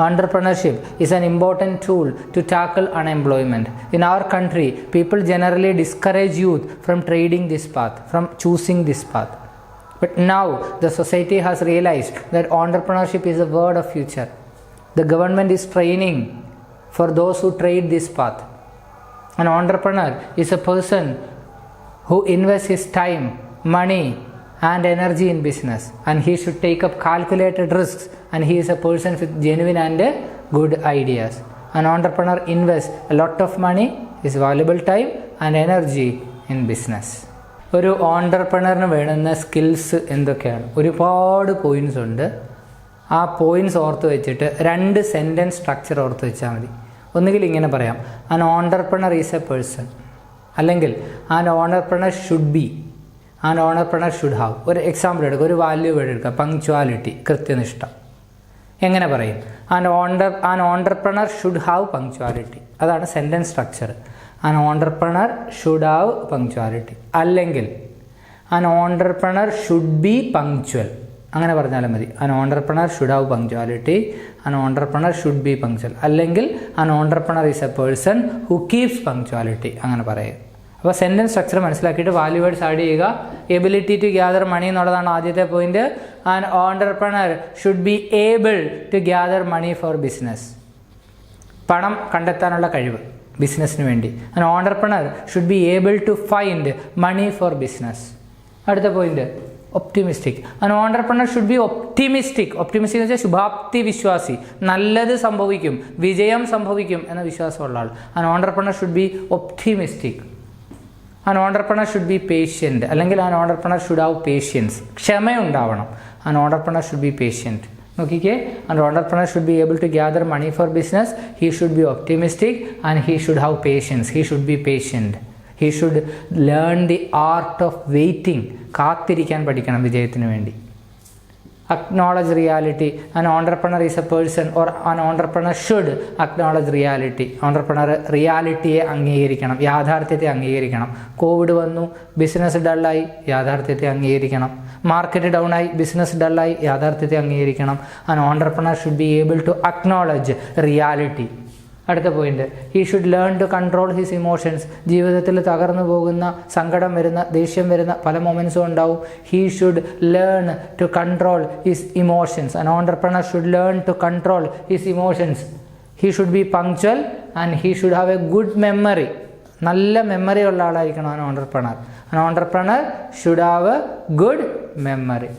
Entrepreneurship is an important tool to tackle unemployment. In our country, people generally discourage youth from trading this path, from choosing this path. But now the society has realized that entrepreneurship is a word of future. The government is training for those who trade this path. An entrepreneur is a person who invests his time, money and energy in business, and he should take up calculated risks, and he is a person with genuine and good ideas. An entrepreneur invests a lot of money, his valuable time and energy in business. ഒരു ഓൺട്രപ്രണറിന് വേണ്ടുന്ന സ്കിൽസ് എന്തൊക്കെയാണ്? ഒരുപാട് പോയിൻറ്റ്സ് ഉണ്ട്. ആ പോയിൻറ്റ്സ് ഓർത്ത് വെച്ചിട്ട് 2 സെൻറ്റൻസ് സ്ട്രക്ചർ ഓർത്ത് വെച്ചാൽ മതി. ഒന്നുകിൽ ഇങ്ങനെ പറയാം, an entrepreneur is a person, അല്ലെങ്കിൽ an entrepreneur should be, an entrepreneur should have. ഒരു എക്സാമ്പിൾ എടുക്കുക, ഒരു വാല്യൂ വേർഡ് എടുക്കുക, പങ്ക്ച്വാലിറ്റി, കൃത്യനിഷ്ഠ. എങ്ങനെ പറയും? an entrepreneur should have punctuality. അതാണ് sentence structure. an entrepreneur should have punctuality. അല്ലെങ്കിൽ an entrepreneur should be punctual. അങ്ങനെ പറഞ്ഞാലും മതി. an entrepreneur should have punctuality, an entrepreneur should be punctual. അല്ലെങ്കിൽ an entrepreneur is a person who keeps punctuality. അങ്ങനെ പറയുക. അപ്പോൾ സെൻറ്റൻസ് സ്ട്രക്ചർ മനസ്സിലാക്കിയിട്ട് വാല്യൂ വേർഡ്സ് ആഡ് ചെയ്യുക. എബിലിറ്റി ടു ഗ്യാദർ മണി എന്നുള്ളതാണ് ആദ്യത്തെ point. An entrepreneur should be able to gather money for business. പണം കണ്ടെത്താനുള്ള കഴിവ് ബിസിനസ്സിന് വേണ്ടി. An entrepreneur should be able to find money for business. അടുത്ത point optimistic. An entrepreneur should be optimistic. Optimistic എന്ന് വെച്ചാൽ ശുഭാപ്തി വിശ്വാസി, നല്ലത് സംഭവിക്കും, വിജയം സംഭവിക്കും എന്ന വിശ്വാസമുള്ള ആൾ. An entrepreneur should be optimistic. an entrepreneur should be patient, അല്ലെങ്കിൽ an entrepreneur should have patience. ക്ഷമയുണ്ടാവണം. an entrepreneur should be patient. നോക്കിക്കേ, an entrepreneur should be able to gather money for business, he should be optimistic and he should have patience. He should be patient. He should learn the art of waiting. കാത്തിരിക്കാൻ പഠിക്കണം വിജയത്തിന് വേണ്ടി. acknowledge reality. An entrepreneur is a person, or an entrepreneur should acknowledge reality. entrepreneur റിയാലിറ്റിയെ അംഗീകരിക്കണം, യാഥാർത്ഥ്യത്തെ അംഗീകരിക്കണം. കോവിഡ് വന്നു, ബിസിനസ് ഡള്ളായി, യാഥാർത്ഥ്യത്തെ അംഗീകരിക്കണം. മാർക്കറ്റ് ഡൗൺ ആയി, ബിസിനസ് ഡള്ളായി, യാഥാർത്ഥ്യത്തെ അംഗീകരിക്കണം. an entrepreneur should be able to acknowledge reality. അടുത്ത point, he should learn to control his emotions. ജീവിതത്തിൽ തകർന്നു പോകുന്ന, സങ്കടം വരുന്ന, ദേഷ്യം വരുന്ന പല മൊമെൻറ്റ്സും ഉണ്ടാവും. He should learn to control his emotions. an entrepreneur should learn to control his emotions. he should be punctual and he should have a good memory. നല്ല മെമ്മറി ഉള്ള ആളായിരിക്കണം an entrepreneur. an entrepreneur should have a good memory.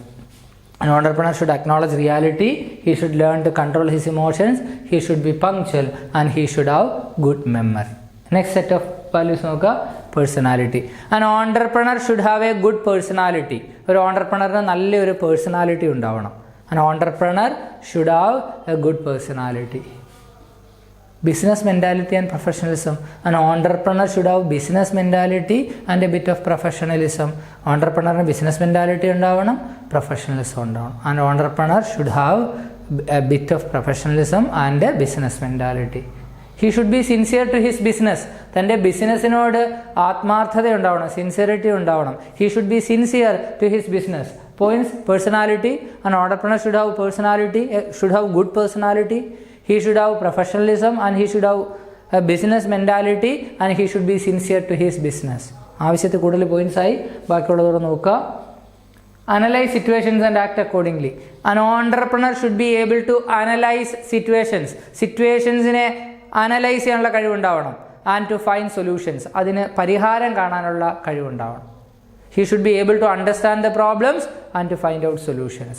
An entrepreneur should acknowledge reality, he should learn to control his emotions, he should be punctual and he should have good memory. Next set of values നോക്കുക, personality. An entrepreneur should have a good personality. ഒരു ഓൺട്രപ്രണറിന് നല്ലൊരു പേഴ്സണാലിറ്റി ഉണ്ടാവണം. An entrepreneur should have a good personality. Business mentality and professionalism. An entrepreneur should have business mentality and a bit of professionalism. Entrepreneurന് business mentality ഉണ്ടാവണം, professionalism ഉണ്ടാവണം. An entrepreneur should have a bit of professionalism and a business mentality. He should be sincere to his business. തൻ്റെ ബിസിനസ്സിനോട് ആത്മാർത്ഥത ഉണ്ടാവണം, സിൻസിയറിറ്റി ഉണ്ടാവണം. He should be sincere to his business. Points, personality. An entrepreneur should have personality, should have good personality. He should have professionalism and he should have a business mentality, and he should be sincere to his business. ആവശ്യത്തിൽ കൂടുതൽ പോയിന്റ്സ് ആയി, ബാക്കിയുള്ളതോടെ നോക്കുക. Analyze situations and act accordingly. An entrepreneur should be able to analyze situations. Situationsനെ അനലൈസ് ചെയ്യാനുള്ള കഴിവുണ്ടാവണം. And to find solutions. അതിന് പരിഹാരം കാണാനുള്ള കഴിവുണ്ടാവണം. He should be able to understand the problems and to find out solutions.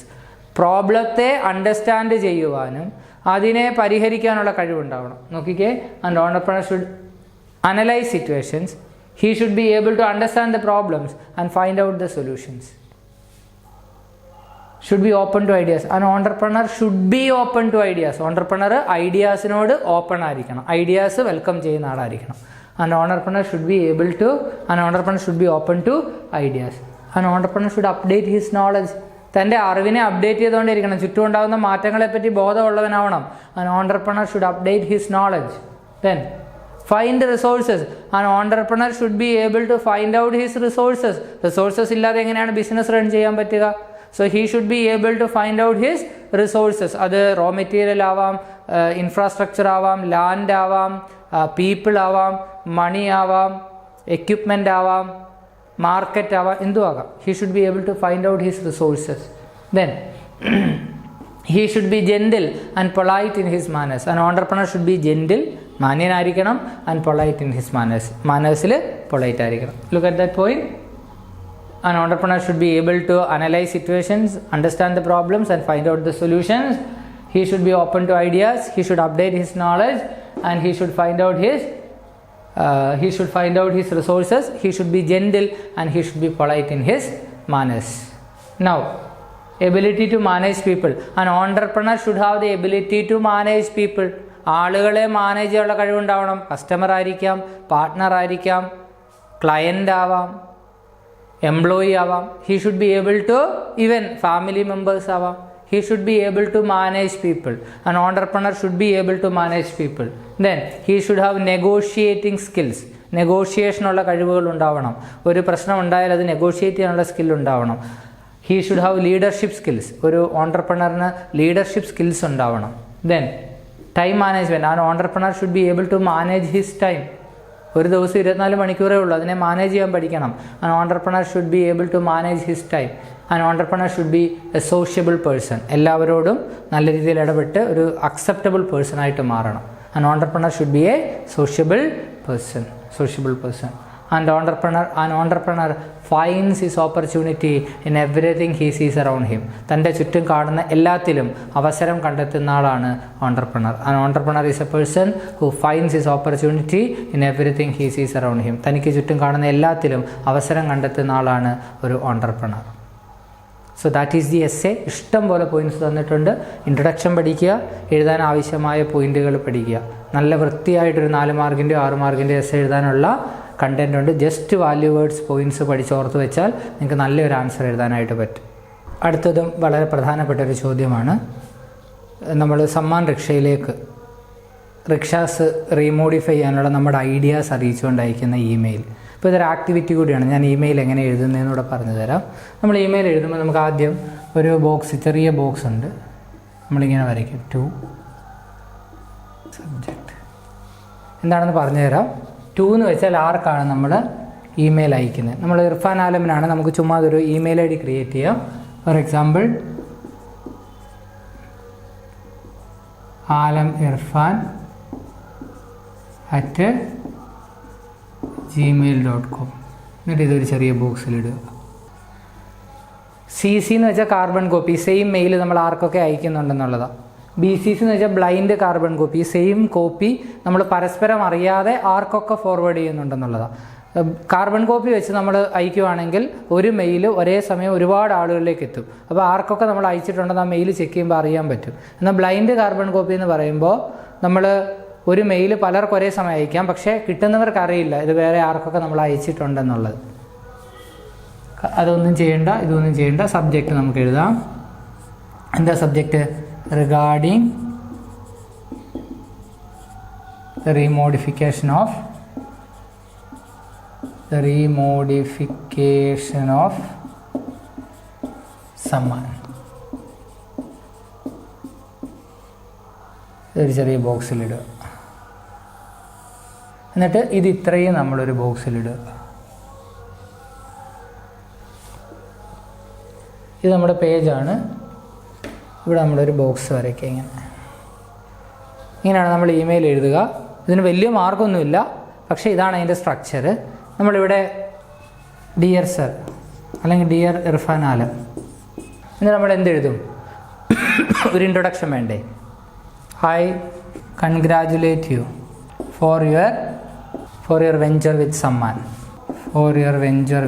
പ്രോബ്ലത്തെ അണ്ടർസ്റ്റാൻഡ് ചെയ്യുവാനും അതിനെ പരിഹരിക്കാനുള്ള കഴിവുണ്ടാവണം. നോക്കിക്കേ, and entrepreneur should analyse situations. He should be able to understand the problems and find out the solutions. Should be open to ideas. And entrepreneur should be open to ideas. Entrepreneur ഐഡിയാസിനോട് ഓപ്പൺ ആയിരിക്കണം, ഐഡിയാസ് വെൽക്കം ചെയ്യുന്ന ആളായിരിക്കണം. And entrepreneur should be able to entrepreneur should be open to ideas. And entrepreneur should update his knowledge. തൻ്റെ അറിവിനെ അപ്ഡേറ്റ് ചെയ്തുകൊണ്ടിരിക്കണം, ചുറ്റും ഉണ്ടാകുന്ന മാറ്റങ്ങളെപ്പറ്റി ബോധമുള്ളവനാവണം. An entrepreneur should update his knowledge. Then find resources. An entrepreneur should be able to find out his resources. Resources ഇല്ലാതെ എങ്ങനെയാണ് ബിസിനസ് റൺ ചെയ്യാൻ പറ്റുക? So he should be able to find out his resources. അത് റോ മെറ്റീരിയൽ ആവാം, ഇൻഫ്രാസ്ട്രക്ചർ ആവാം, ലാൻഡ് ആവാം, പീപ്പിൾ ആവാം, മണി ആവാം, എക്യുപ്മെൻ്റ് ആവാം, മാർക്കറ്റ് ആവാം, എന്തും ആകാം. He should be able to find out his resources. Then he should be gentle and polite in his manners. An entrepreneur should be gentle, മാന്യനായിരിക്കണം, and polite in his manners, മാനേഴ്സിൽ പൊളൈറ്റ് ആയിരിക്കണം. Look at that point. An entrepreneur should be able to analyze situations, understand the problems and find out the solutions. He should be open to ideas. He should update his knowledge and he should find out his resources. He should be gentle and he should be polite in his manners. Now, ability to manage people. An entrepreneur should have the ability to manage people. ആളുകളെ മാനേജ് ചെയ്യാനുള്ള കഴിവുണ്ടാവണം. കസ്റ്റമർ ആയിരിക്കാം, പാർട്ട്ണർ ആയിരിക്കാം, ക്ലയൻ്റ് ആവാം, എംപ്ലോയി ആവാം. He should be able to even family members ആവാം. He should be able to manage people. An entrepreneur should be able to manage people. Then he should have negotiating skills. നെഗോഷിയേഷനുള്ള കഴിവുകൾ ഉണ്ടാവണം. ഒരു പ്രശ്നം ഉണ്ടായാൽ അത് നെഗോഷിയേറ്റ് ചെയ്യാനുള്ള സ്കിൽ ഉണ്ടാവണം. He should have leadership skills. ഒരു ഓണ്ടർപ്രണറിന് ലീഡർഷിപ്പ് സ്കിൽസ് ഉണ്ടാവണം. Then time management. An entrepreneur should be able to manage his time. ഒരു ദിവസം 24 മണിക്കൂറേ ഉള്ളൂ, അതിനെ മാനേജ് ചെയ്യാൻ പഠിക്കണം. An entrepreneur should be able to manage his time. An entrepreneur should be a sociable person. എല്ലാവരോടും നല്ല രീതിയിൽ ഇടപെട്ട് ഒരു അക്സെപ്റ്റബിൾ പേഴ്സൺ ആയിട്ട് മാറണം. An entrepreneur should be a sociable person. And entrepreneur finds his opportunity in everything he സീസ് അറൗണ്ട് ഹിം. തൻ്റെ ചുറ്റും കാണുന്ന എല്ലാത്തിലും അവസരം കണ്ടെത്തുന്ന ആളാണ് entrepreneur. An entrepreneur is A person who finds his opportunity in everything he സീസ് അറൗണ്ട് ഹിം. തനിക്ക് ചുറ്റും കാണുന്ന എല്ലാത്തിലും അവസരം കണ്ടെത്തുന്ന ആളാണ് ഒരു entrepreneur. So that is the essay. ഇഷ്ടം പോലെ പോയിൻറ്റ്സ് തന്നിട്ടുണ്ട്. ഇൻട്രൊഡക്ഷൻ പഠിക്കുക, എഴുതാൻ ആവശ്യമായ പോയിൻറ്റുകൾ പഠിക്കുക. നല്ല വൃത്തിയായിട്ടൊരു 4 മാർക്കിൻ്റെയോ 6 മാർക്കിൻ്റെയോ എസ്സേ എഴുതാനുള്ള കണ്ടൻറ് ഉണ്ട്. ജസ്റ്റ് വാല്യൂ വേർഡ്സ് പോയിൻറ്റ്സ് പഠിച്ചോർത്ത് വെച്ചാൽ നിങ്ങൾക്ക് നല്ലൊരു ആൻസർ എഴുതാനായിട്ട് പറ്റും. അടുത്തതും വളരെ പ്രധാനപ്പെട്ട ഒരു ചോദ്യമാണ്. നമ്മൾ സമ്മാൻ റിക്ഷാസ് റീമോഡിഫൈ ചെയ്യാനുള്ള നമ്മുടെ ഐഡിയാസ് അറിയിച്ചുകൊണ്ട് അയക്കുന്ന ഇമെയിൽ. ഇപ്പോൾ ഇതൊരു ആക്ടിവിറ്റി കൂടിയാണ്. ഞാൻ ഇമെയിൽ എങ്ങനെ എഴുതുന്നതെന്നൂടെ പറഞ്ഞു തരാം. നമ്മൾ ഇമെയിൽ എഴുതുമ്പോൾ നമുക്ക് ആദ്യം ഒരു ബോക്സ്, ചെറിയ ബോക്സ് ഉണ്ട്, നമ്മളിങ്ങനെ വരയ്ക്കും. ടു സബ്ജക്റ്റ് എന്താണെന്ന് പറഞ്ഞു തരാം. 2 എന്ന് വെച്ചാൽ ആർക്കാണ് നമ്മൾ ഇമെയിൽ അയക്കുന്നത്. നമ്മൾ ഇർഫാൻ ആലമിനാണ്. നമുക്ക് ചുമ്മാ അതൊരു ഇമെയിൽ ഐ ഡി ക്രിയേറ്റ് ചെയ്യാം. For example alam@gmail.com. എന്നിട്ട് ഇതൊരു ചെറിയ ബോക്സിലിടുക. CC എന്ന് വെച്ചാൽ കാർബൺ കോപ്പി, സെയിം മെയിൽ നമ്മൾ ആർക്കൊക്കെ അയക്കുന്നുണ്ടെന്നുള്ളതാണ്. BCC എന്ന് വെച്ചാൽ blind carbon copy, same copy നമ്മൾ പരസ്പരം അറിയാതെ ആർക്കൊക്കെ ഫോർവേഡ് ചെയ്യുന്നുണ്ടെന്നുള്ളതാണ്. കാർബൺ കോപ്പി വെച്ച് നമ്മൾ അയക്കുകയാണെങ്കിൽ ഒരു മെയിൽ ഒരേ സമയം ഒരുപാട് ആളുകളിലേക്ക് എത്തും. അപ്പോൾ ആർക്കൊക്കെ നമ്മൾ അയച്ചിട്ടുണ്ടെന്ന് ആ മെയിൽ ചെക്ക് ചെയ്യുമ്പോൾ അറിയാൻ പറ്റും. എന്നാൽ ബ്ലൈൻഡ് കാർബൺ കോപ്പി എന്ന് പറയുമ്പോൾ നമ്മൾ ഒരു മെയിൽ പലർക്കും ഒരേ സമയം അയക്കാം, പക്ഷേ കിട്ടുന്നവർക്ക് അറിയില്ല ഇത് വേറെ ആർക്കൊക്കെ നമ്മൾ അയച്ചിട്ടുണ്ടെന്നുള്ളത്. അതൊന്നും ചെയ്യേണ്ട, ഇതൊന്നും ചെയ്യേണ്ട. സബ്ജക്റ്റ് നമുക്ക് എഴുതാം. എന്താ subject? Regarding the remodification of Samman. ഒരു ചെറിയ ബോക്സിലിടുക. എന്നിട്ട് ഇത് ഇത്രയും നമ്മളൊരു ബോക്സിലിടുക. ഇത് നമ്മുടെ പേജാണ്. ഇവിടെ നമ്മളൊരു ബോക്സ് വരയ്ക്കുക. ഇങ്ങനെയാണ് നമ്മൾ ഇമെയിൽ എഴുതുക. ഇതിന് വലിയ മാർക്കൊന്നുമില്ല, പക്ഷേ ഇതാണ് അതിൻ്റെ സ്ട്രക്ചർ. നമ്മളിവിടെ ഡിയർ സർ അല്ലെങ്കിൽ ഡിയർ ഇർഫാൻ ആലം എന്നിട്ട് നമ്മൾ എന്തെഴുതും? ഒരു ഇൻട്രൊഡക്ഷൻ വേണ്ടേ? I congratulate you for your venture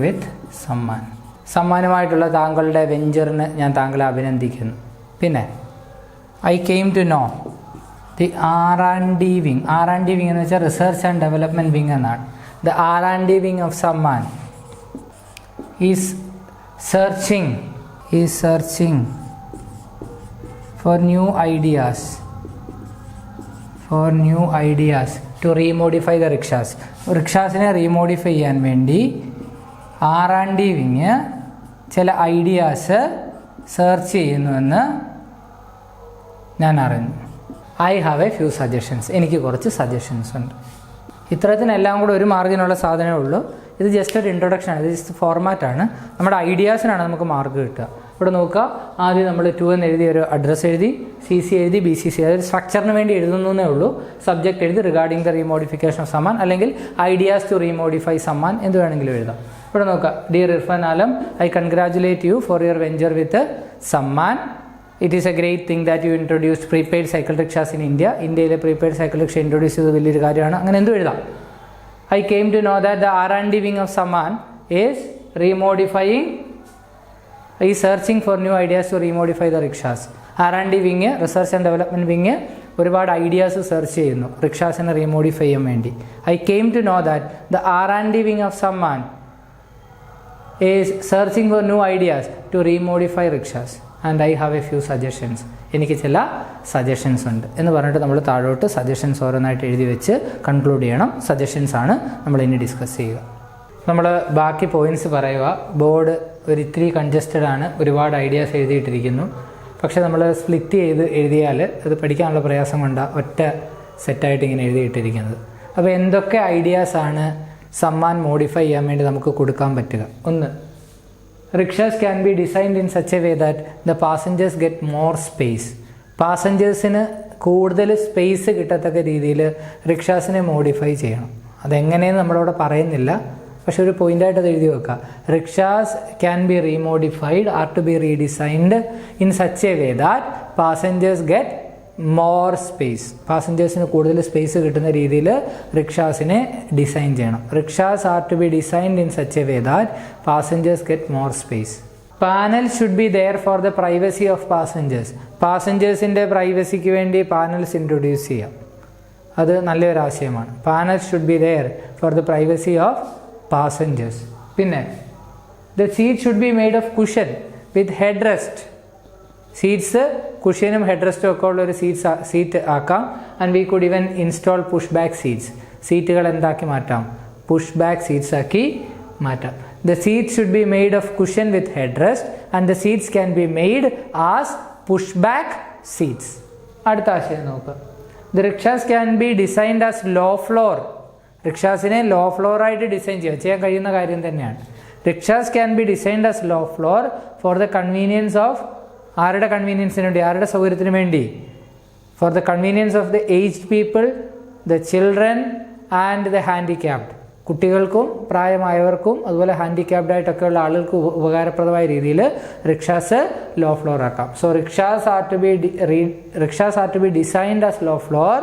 with Sammaan. സമ്മാനമായിട്ടുള്ള താങ്കളുടെ വെഞ്ചറിന് ഞാൻ താങ്കളെ അഭിനന്ദിക്കുന്നു. പിന്നെ I came to know the R&D wing. R&D wing എന്ന് വെച്ചാൽ റിസർച്ച് ആൻഡ് ഡെവലപ്മെൻറ്റ് വിങ് എന്നാണ്. The R&D wing of Sammaan is searching for new ideas to remodify the rickshaws. റിക്ഷാസിനെ റീമോഡിഫൈ ചെയ്യാൻ വേണ്ടി R&D വിങ് ചില ഐഡിയാസ് സെർച്ച് ചെയ്യുന്നുവെന്ന് ഞാൻ അറിഞ്ഞു. I have A few suggestions. എനിക്ക് കുറച്ച് സജഷൻസ് ഉണ്ട്. ഇത്തരത്തിനെല്ലാം കൂടെ ഒരു മാർക്കിനുള്ള സാധനമേ ഉള്ളൂ. ഇത് ജസ്റ്റ് ഒരു ഇൻട്രൊഡക്ഷനാണ്, ഇത് ജസ്റ്റ് ഫോർമാറ്റാണ്. നമ്മുടെ ഐഡിയാസിനാണ് നമുക്ക് മാർക്ക് കിട്ടുക. ഇവിടെ നോക്കുക, ആദ്യം നമ്മൾ 2 എന്ന് എഴുതി ഒരു അഡ്രസ്സ് എഴുതി, CC എഴുതി, BCC, അതായത് സ്ട്രക്ചറിന് വേണ്ടി എഴുതുന്നേ ഉള്ളൂ. സബ്ജക്റ്റ് എഴുതി റിഗാർഡിംഗ് ദ റീമോഡിഫിക്കേഷൻ ഓഫ് സമ്മാൻ, അല്ലെങ്കിൽ ഐഡിയാസ് ടു റീമോഡിഫൈ സമ്മാൻ, എന്ത് വേണമെങ്കിലും എഴുതാം. ഇവിടെ നോക്കുക, dear Irfan Alam, I congratulate you for your venture with Samman. It is A great thing that you introduced prepaid cycle rickshaws in India. ഇന്ത്യയിലെ പ്രീപെയ്ഡ് സൈക്കിൾ റിക്ഷ ഇൻട്രൊഡ്യൂസ് ചെയ്തത് വലിയൊരു കാര്യമാണ്. അങ്ങനെ എന്തും എഴുതാം. I came to know that the R&D wing of Samman is searching for new ideas to remodify the rickshaws. R&D wing, research and development wing, ഒരുപാട് ഐഡിയാസ് സെർച്ച് ചെയ്യുന്നു റിക്ഷാസിനെ റീമോഡിഫൈ ചെയ്യാൻ വേണ്ടി. I came to know that the R&D wing of Samman is searching for new ideas to remodify rickshaws and I have a few suggestions. എനിക്ക് ചില സജഷൻസ് ഉണ്ട് എന്ന് പറഞ്ഞിട്ട് നമ്മൾ താഴോട്ട് സജഷൻസ് ഓരോന്നായിട്ട് എഴുതി വെച്ച് കൺക്ലൂഡ് ചെയ്യണം. സജഷൻസ് ആണ് നമ്മൾ ഇനി ഡിസ്കസ് ചെയ്യുക. നമ്മൾ ബാക്കി പോയിൻറ്റ്സ് പറയുക. ബോർഡ് ഒരു ഇത്തിരി കൺജസ്റ്റഡ് ആണ്, ഒരുപാട് ഐഡിയാസ് എഴുതിയിട്ടിരിക്കുന്നു. പക്ഷേ നമ്മൾ സ്പ്ലിറ്റ് ചെയ്ത് എഴുതിയാൽ അത് പഠിക്കാനുള്ള പ്രയാസം കൊണ്ടാണ് ഒറ്റ സെറ്റായിട്ട് ഇങ്ങനെ എഴുതിയിട്ടിരിക്കുന്നത്. അപ്പോൾ എന്തൊക്കെ ഐഡിയാസാണ് സമ്മാൻ മോഡിഫൈ ചെയ്യാൻ വേണ്ടി നമുക്ക് കൊടുക്കാൻ പറ്റുക? ഒന്ന്, rickshaws can be designed in such a way that the passengers get more space. പാസഞ്ചേഴ്സിന് കൂടുതൽ സ്പേസ് കിട്ടത്തക്ക രീതിയിൽ റിക്ഷാസിനെ മോഡിഫൈ ചെയ്യണം. അതെങ്ങനെയെന്ന് നമ്മളവിടെ പറയുന്നില്ല, പക്ഷെ ഒരു പോയിൻ്റായിട്ട് അത് എഴുതി വെക്കുക. Rickshaws can be remodified or to be redesigned in such a way that passengers get more space. പാസഞ്ചേഴ്സിന് കൂടുതൽ സ്പേസ് കിട്ടുന്ന രീതിയിൽ റിക്ഷാസിനെ ഡിസൈൻ ചെയ്യണം. Rickshaws are to be designed in such a way that passengers get more space. Panel should be there for the privacy of passengers. പാസഞ്ചേഴ്സിൻ്റെ പ്രൈവസിക്ക് വേണ്ടി പാനൽസ് ഇൻട്രൊഡ്യൂസ് ചെയ്യാം. അത് നല്ലൊരു ആശയമാണ്. Panel should be there for the privacy of passengers. പിന്നെ the seat should be made of cushion with head rest. Seats കുഷ്യനും ഹെഡ് റെസ്റ്റും ഒക്കെ ഉള്ള ഒരു സീറ്റ് ആക്കാം. And we could even install push back seats. സീറ്റുകൾ എന്താക്കി മാറ്റാം? പുഷ് ബാക്ക് സീറ്റ്സ് ആക്കി മാറ്റാം. The seat should be made of cushion with head rest and the seats can be made as push back seats. അടുത്ത ആശയം നോക്കുക. The rickshaws can be designed as low floor. റിക്ഷാസിനെ ലോ ഫ്ലോർ ആയിട്ട് ഡിസൈൻ ചെയ്യാൻ കഴിയുന്ന കാര്യം തന്നെയാണ്. Rickshaws can be designed as low floor for the convenience of, ആരുടെ കൺവീനിയൻസിന് വേണ്ടി? ആരുടെ സൗകര്യത്തിന് വേണ്ടി? For the convenience of the aged people, the children and the handicapped. കുട്ടികൾക്കും പ്രായമായവർക്കും അതുപോലെ ഹാൻഡിക്യാപ്ഡ് ആയിട്ടൊക്കെയുള്ള ആളുകൾക്ക് ഉപകാരപ്രദമായ രീതിയിൽ റിക്ഷാസ് ലോ ഫ്ലോർ ആക്കാം. So rickshaws are to be designed as low floor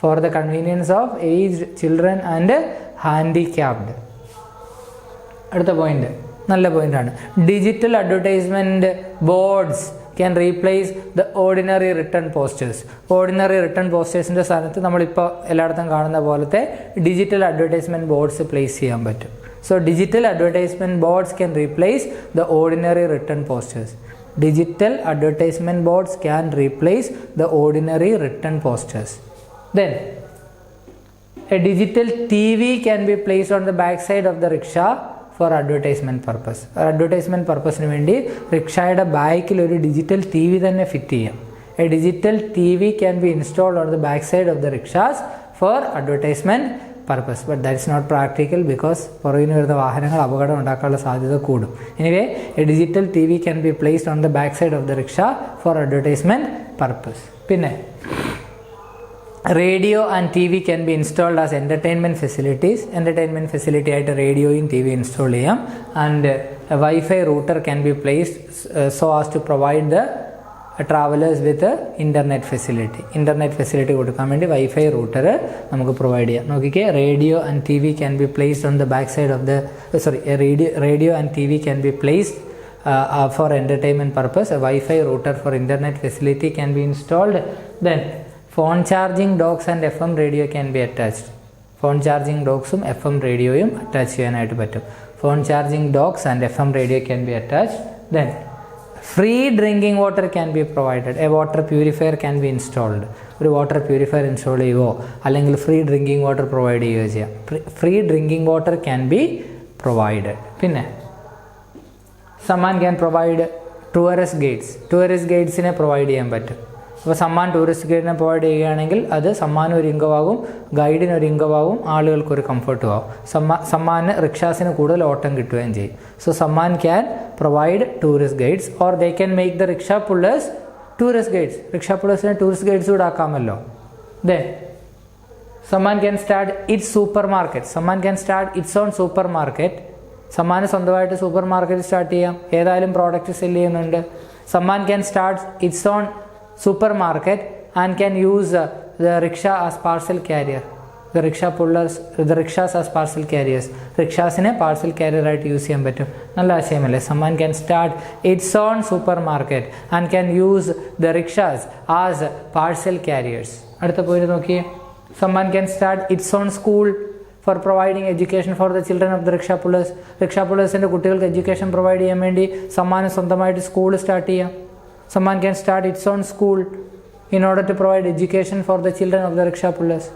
for the convenience of aged, children and handicapped. അടുത്ത പോയിന്റ് നല്ല പോയിന്റാണ്. Digital advertisement boards can replace the ordinary written posters. Ordinary written പോസ്റ്റേഴ്സിൻ്റെ സ്ഥാനത്ത് നമ്മളിപ്പോൾ എല്ലായിടത്തും കാണുന്ന പോലത്തെ ഡിജിറ്റൽ അഡ്വർടൈസ്മെൻറ്റ് ബോർഡ്സ് പ്ലേസ് ചെയ്യാൻ പറ്റും. So digital advertisement boards can replace the ordinary written posters. Digital advertisement boards can replace the ordinary written posters. Then a digital TV can be placed on the back side of the rickshaw for advertisement purpose. Advertisement പർപ്പസിന് വേണ്ടി റിക്ഷയുടെ ബാക്കിൽ ഒരു ഡിജിറ്റൽ TV തന്നെ ഫിറ്റ് ചെയ്യാം. A digital TV can be installed on the back side of the rickshaws for advertisement purpose. But that is not practical because പുറകിന് വരുന്ന വാഹനങ്ങൾ അപകടം ഉണ്ടാക്കാനുള്ള സാധ്യത കൂടും. Anyway, a digital TV can be placed on the back side of the rickshaw for advertisement purpose. പിന്നെ radio and TV can be installed as entertainment facilities. Entertainment facility ആയിട്ട് റേഡിയോയും ടി വി ഇൻസ്റ്റാൾ ചെയ്യാം. And wifi router can be placed so as to provide the travelers with internet facility. Internet facility കൊടുക്കാൻ വേണ്ടി വൈഫൈ റൂട്ടർ നമുക്ക് പ്രൊവൈഡ് ചെയ്യാം. നോക്കിക്കേ, radio and T V can be placed on the back side of the radio and T V can be placed for entertainment purpose. A Wi-Fi router for internet facility can be installed. Then phone charging docks and FM radio can be attached. Phone charging docks FM radioയും attach ചെയ്യാനായിട്ട് പറ്റും. Phone charging docks and FM radio can be attached. Then free drinking water can be provided. A water purifier can be installed. ഒരു വാട്ടർ പ്യൂരിഫയർ ഇൻസ്റ്റാൾ ചെയ്യുകയോ അല്ലെങ്കിൽ ഫ്രീ ഡ്രിങ്കിങ് വാട്ടർ പ്രൊവൈഡ് ചെയ്യുകയോ ചെയ്യാം. Free drinking water can be provided. പിന്നെ Sammaan can provide tourist guides. Tourist ഗൈഡ്സിനെ പ്രൊവൈഡ് ചെയ്യാൻ പറ്റും. അപ്പോൾ സമ്മാൻ ടൂറിസ്റ്റ് ഗൈഡിനെ പ്രൊവൈഡ് ചെയ്യുകയാണെങ്കിൽ അത് സമ്മാനം ഒരു ഇൻകമാകും, ഗൈഡിന് ഒരു ഇൻകമാകും, ആളുകൾക്കൊരു കംഫർട്ടും ആവും. സമ്മാന് റിക്ഷാസിന് കൂടുതൽ ഓട്ടം കിട്ടുകയും ചെയ്യും. So Sammaan can provide tourist guides or they can make the rickshaw pullers tourist guides. Rickshaw പുള്ളേഴ്സിനെ ടൂറിസ്റ്റ് ഗൈഡ്സ് കൂടെ ആക്കാമല്ലോ. Then Sammaan can start its supermarket. Sammaan can start its own supermarket. സമ്മാന് സ്വന്തമായിട്ട് സൂപ്പർ മാർക്കറ്റ് സ്റ്റാർട്ട് ചെയ്യാം. ഏതായാലും പ്രോഡക്റ്റ് സെല് ചെയ്യുന്നുണ്ട്. Sammaan can start its own supermarket and can use the rickshaw as parcel carrier. The rickshaw pullers the rickshaws as parcel carriers. റിക്ഷാസിനെ പാർസൽ കാരിയറായിട്ട് യൂസ് ചെയ്യാൻ പറ്റും. നല്ല ആശയമല്ലേ? Sammaan can start its own supermarket and can use the rickshaws as parcel carriers. അടുത്ത പോയിട്ട് നോക്കിയേ, Sammaan can start its own school for providing education for the children of the rickshaw pullers. Rickshaw പുള്ളേഴ്സിൻ്റെ കുട്ടികൾക്ക് എഡ്യൂക്കേഷൻ പ്രൊവൈഡ് ചെയ്യാൻ വേണ്ടി സമ്മാന് സ്വന്തമായിട്ട് സ്കൂൾ സ്റ്റാർട്ട് ചെയ്യാം. Samman can start its own school in order to provide education for the children of the rickshaw pullers.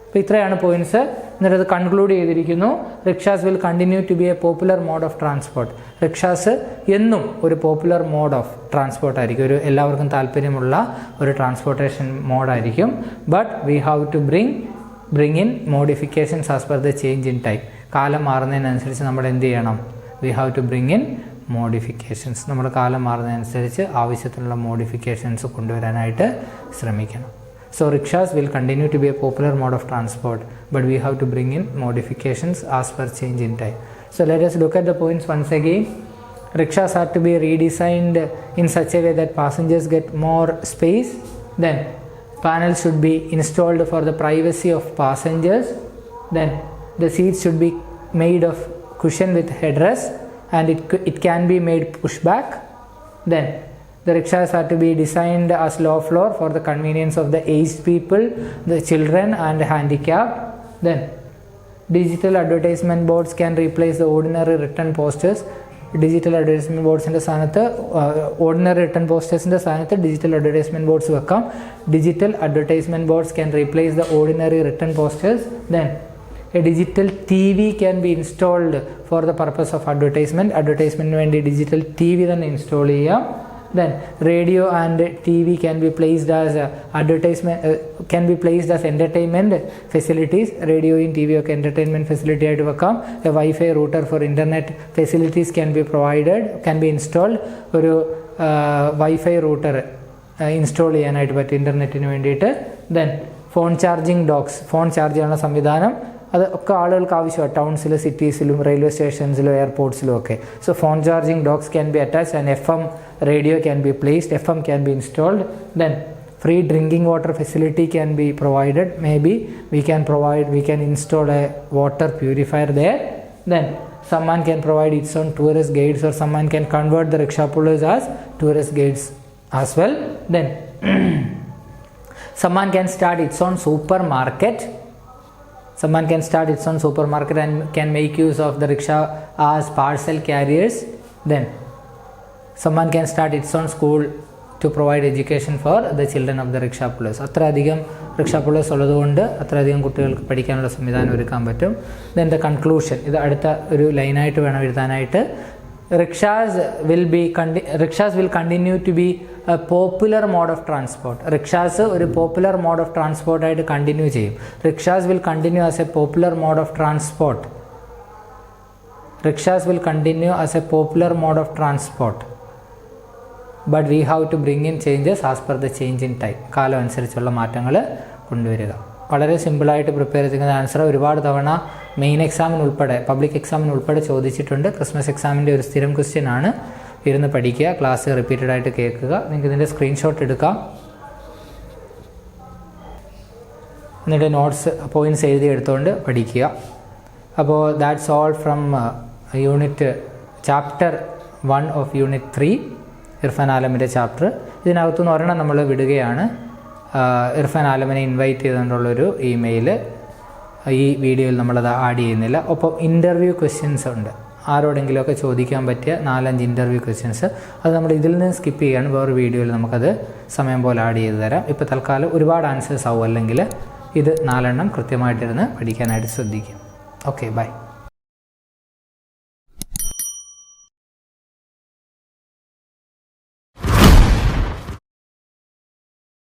അപ്പോൾ ഇത്രയാണ് പോയിന്റ്സ്. എന്നിട്ട് അത് കൺക്ലൂഡ് ചെയ്തിരിക്കുന്നു. Rickshaws will continue to be a popular mode of transport. Rickshaws എന്നും ഒരു പോപ്പുലർ മോഡ് ഓഫ് ട്രാൻസ്പോർട്ട് ആയിരിക്കും. ഒരു എല്ലാവർക്കും താല്പര്യമുള്ള ഒരു ട്രാൻസ്പോർട്ടേഷൻ മോഡായിരിക്കും. But we have to bring in modifications as per the change in time. കാലം മാറുന്നതിനനുസരിച്ച് നമ്മൾ എന്ത് ചെയ്യണം? We have to bring in modifications. നമ്മൾ കാലം മാറുന്നതിനനുസരിച്ച് ആവശ്യത്തിനുള്ള മോഡിഫിക്കേഷൻസ് കൊണ്ടുവരാനായിട്ട് ശ്രമിക്കണം. So rickshaws will continue to be a popular mode of transport but we have to bring in modifications as per change in time. So let us look at the points once again. Rickshaws are to be redesigned in such a way that passengers get more space. Then panels should be installed for the privacy of passengers. Then the seats should be made of cushion with headrest and it can be made pushback. Then the rickshaws are to be designed as low floor for the convenience of the aged people, the children and handicapped. Then digital advertisement boards can replace the ordinary written posters. Digital advertisement ബോർഡ്സിൻ്റെ സ്ഥാനത്ത് ഓർഡിനറി റിട്ടേൺ പോസ്റ്റേഴ്സിൻ്റെ സ്ഥാനത്ത് ഡിജിറ്റൽ അഡ്വർടൈസ്മെൻറ്റ് ബോർഡ്സ് വെക്കാം. Digital advertisement boards can replace the ordinary written posters. Then a digital T V can be installed for the purpose of advertisement. അഡ്വർടൈസ്മെൻറ്റിന് വേണ്ടി ഡിജിറ്റൽ ടി വി തന്നെ ഇൻസ്റ്റാൾ ചെയ്യാം. Then radio and TV can be placed as can be placed as entertainment facilities. Radio and TV ഒക്കെ entertainment facility ആയിട്ട് വെക്കാം. A Wi-Fi router for internet facilities can be provided, can be installed. ഒരു Wi-Fi router ഇൻസ്റ്റാൾ ചെയ്യാനായിട്ട് പറ്റും ഇൻ്റർനെറ്റിന് വേണ്ടിയിട്ട്. Then phone charging docks, phone charge ചെയ്യാനുള്ള സംവിധാനം അത് ഒക്കെ ആളുകൾക്ക് ആവശ്യമാണ്. ടൗൺസിലും സിറ്റീസിലും റെയിൽവേ സ്റ്റേഷൻസിലും എയർപോർട്ട്സിലും ഒക്കെ. So phone charging docks can be attached and FM radio can be placed, FM can be installed. Then free drinking water facility can be provided. Maybe we can install a water purifier there. Then someone can provide its own tourist guides or someone can convert the rickshaw pullers as tourist guides as well. Then someone can start its own supermarket. Someone can start its own supermarket and can make use of the rickshaw as parcel carriers. Then someone can start its own school to provide education for the children of the rickshaw pullers. അത്രയധികം റിക്ഷാ പുള്ളേഴ്സ് ഉള്ളതുകൊണ്ട് അത്രയധികം കുട്ടികൾക്ക് പഠിക്കാനുള്ള സംവിധാനം ഒരുക്കാൻ പറ്റും. ദെൻ ദ കൺക്ലൂഷൻ, ഇത് അടുത്ത ഒരു ലൈനായിട്ട് വേണം എഴുതാനായിട്ട്. rickshaws will continue to be a popular mode of transport. Rickshaws ഒരു popular mode of transport ആയിട്ട് കണ്ടിന്യൂ ചെയ്യും. Rickshaws will continue as a popular mode of transport. Rickshaws will continue as a popular mode of transport. But we have to bring in changes as per the change in time. കാലം അനുസരിച്ചുള്ള മാറ്റങ്ങൾ കൊണ്ടുവരിക. വളരെ സിമ്പിളായിട്ട് പ്രിപ്പയർ ചെയ്യുന്ന ആൻസർ ഒരുപാട് തവണ മെയിൻ എക്സാമിന് ഉൾപ്പെടെ പബ്ലിക് എക്സാമിന് ഉൾപ്പെടെ ചോദിച്ചിട്ടുണ്ട്. ക്രിസ്മസ് എക്സാമിൻ്റെ ഒരു സ്ഥിരം ക്വസ്റ്റ്യൻ ആണ്. ഇരുന്ന് പഠിക്കുക, ക്ലാസ് റിപ്പീറ്റഡ് ആയിട്ട് കേൾക്കുക. നിങ്ങൾക്ക് ഇതിൻ്റെ സ്ക്രീൻഷോട്ട് എടുക്കാം, എന്നിട്ട് നോട്ട്സ് പോയിൻറ്റ്സ് എഴുതി എടുത്തുകൊണ്ട് പഠിക്കുക. അപ്പോൾ that's all from unit chapter 1 of unit 3 Irfan ആലമിൻ്റെ ചാപ്റ്റർ. ഇതിനകത്തുനിന്ന് ഒരെണ്ണം നമ്മൾ വിടുകയാണ്. ഇർഫാൻ ആലമിനെ ഇൻവൈറ്റ് ചെയ്തുകൊണ്ടുള്ളൊരു ഇമെയിൽ ഈ വീഡിയോയിൽ നമ്മളത് ആഡ് ചെയ്യുന്നില്ല. ഒപ്പം ഇൻ്റർവ്യൂ ക്വസ്റ്റ്യൻസ് ഉണ്ട്, ആരോടെങ്കിലുമൊക്കെ ചോദിക്കാൻ പറ്റിയ 4-5 ഇൻ്റർവ്യൂ ക്വസ്റ്റ്യൻസ്. അത് നമ്മൾ ഇതിൽ നിന്ന് സ്കിപ്പ് ചെയ്യുകയാണ്. വേറൊരു വീഡിയോയിൽ നമുക്കത് സമയം പോലെ ആഡ് ചെയ്ത് തരാം. ഇപ്പോൾ തൽക്കാലം ഒരുപാട് ആൻസേഴ്സ് ആവും, അല്ലെങ്കിൽ ഇത് 4 എണ്ണം കൃത്യമായിട്ടിരുന്ന് പഠിക്കാനായിട്ട് ശ്രദ്ധിക്കും. Okay, by.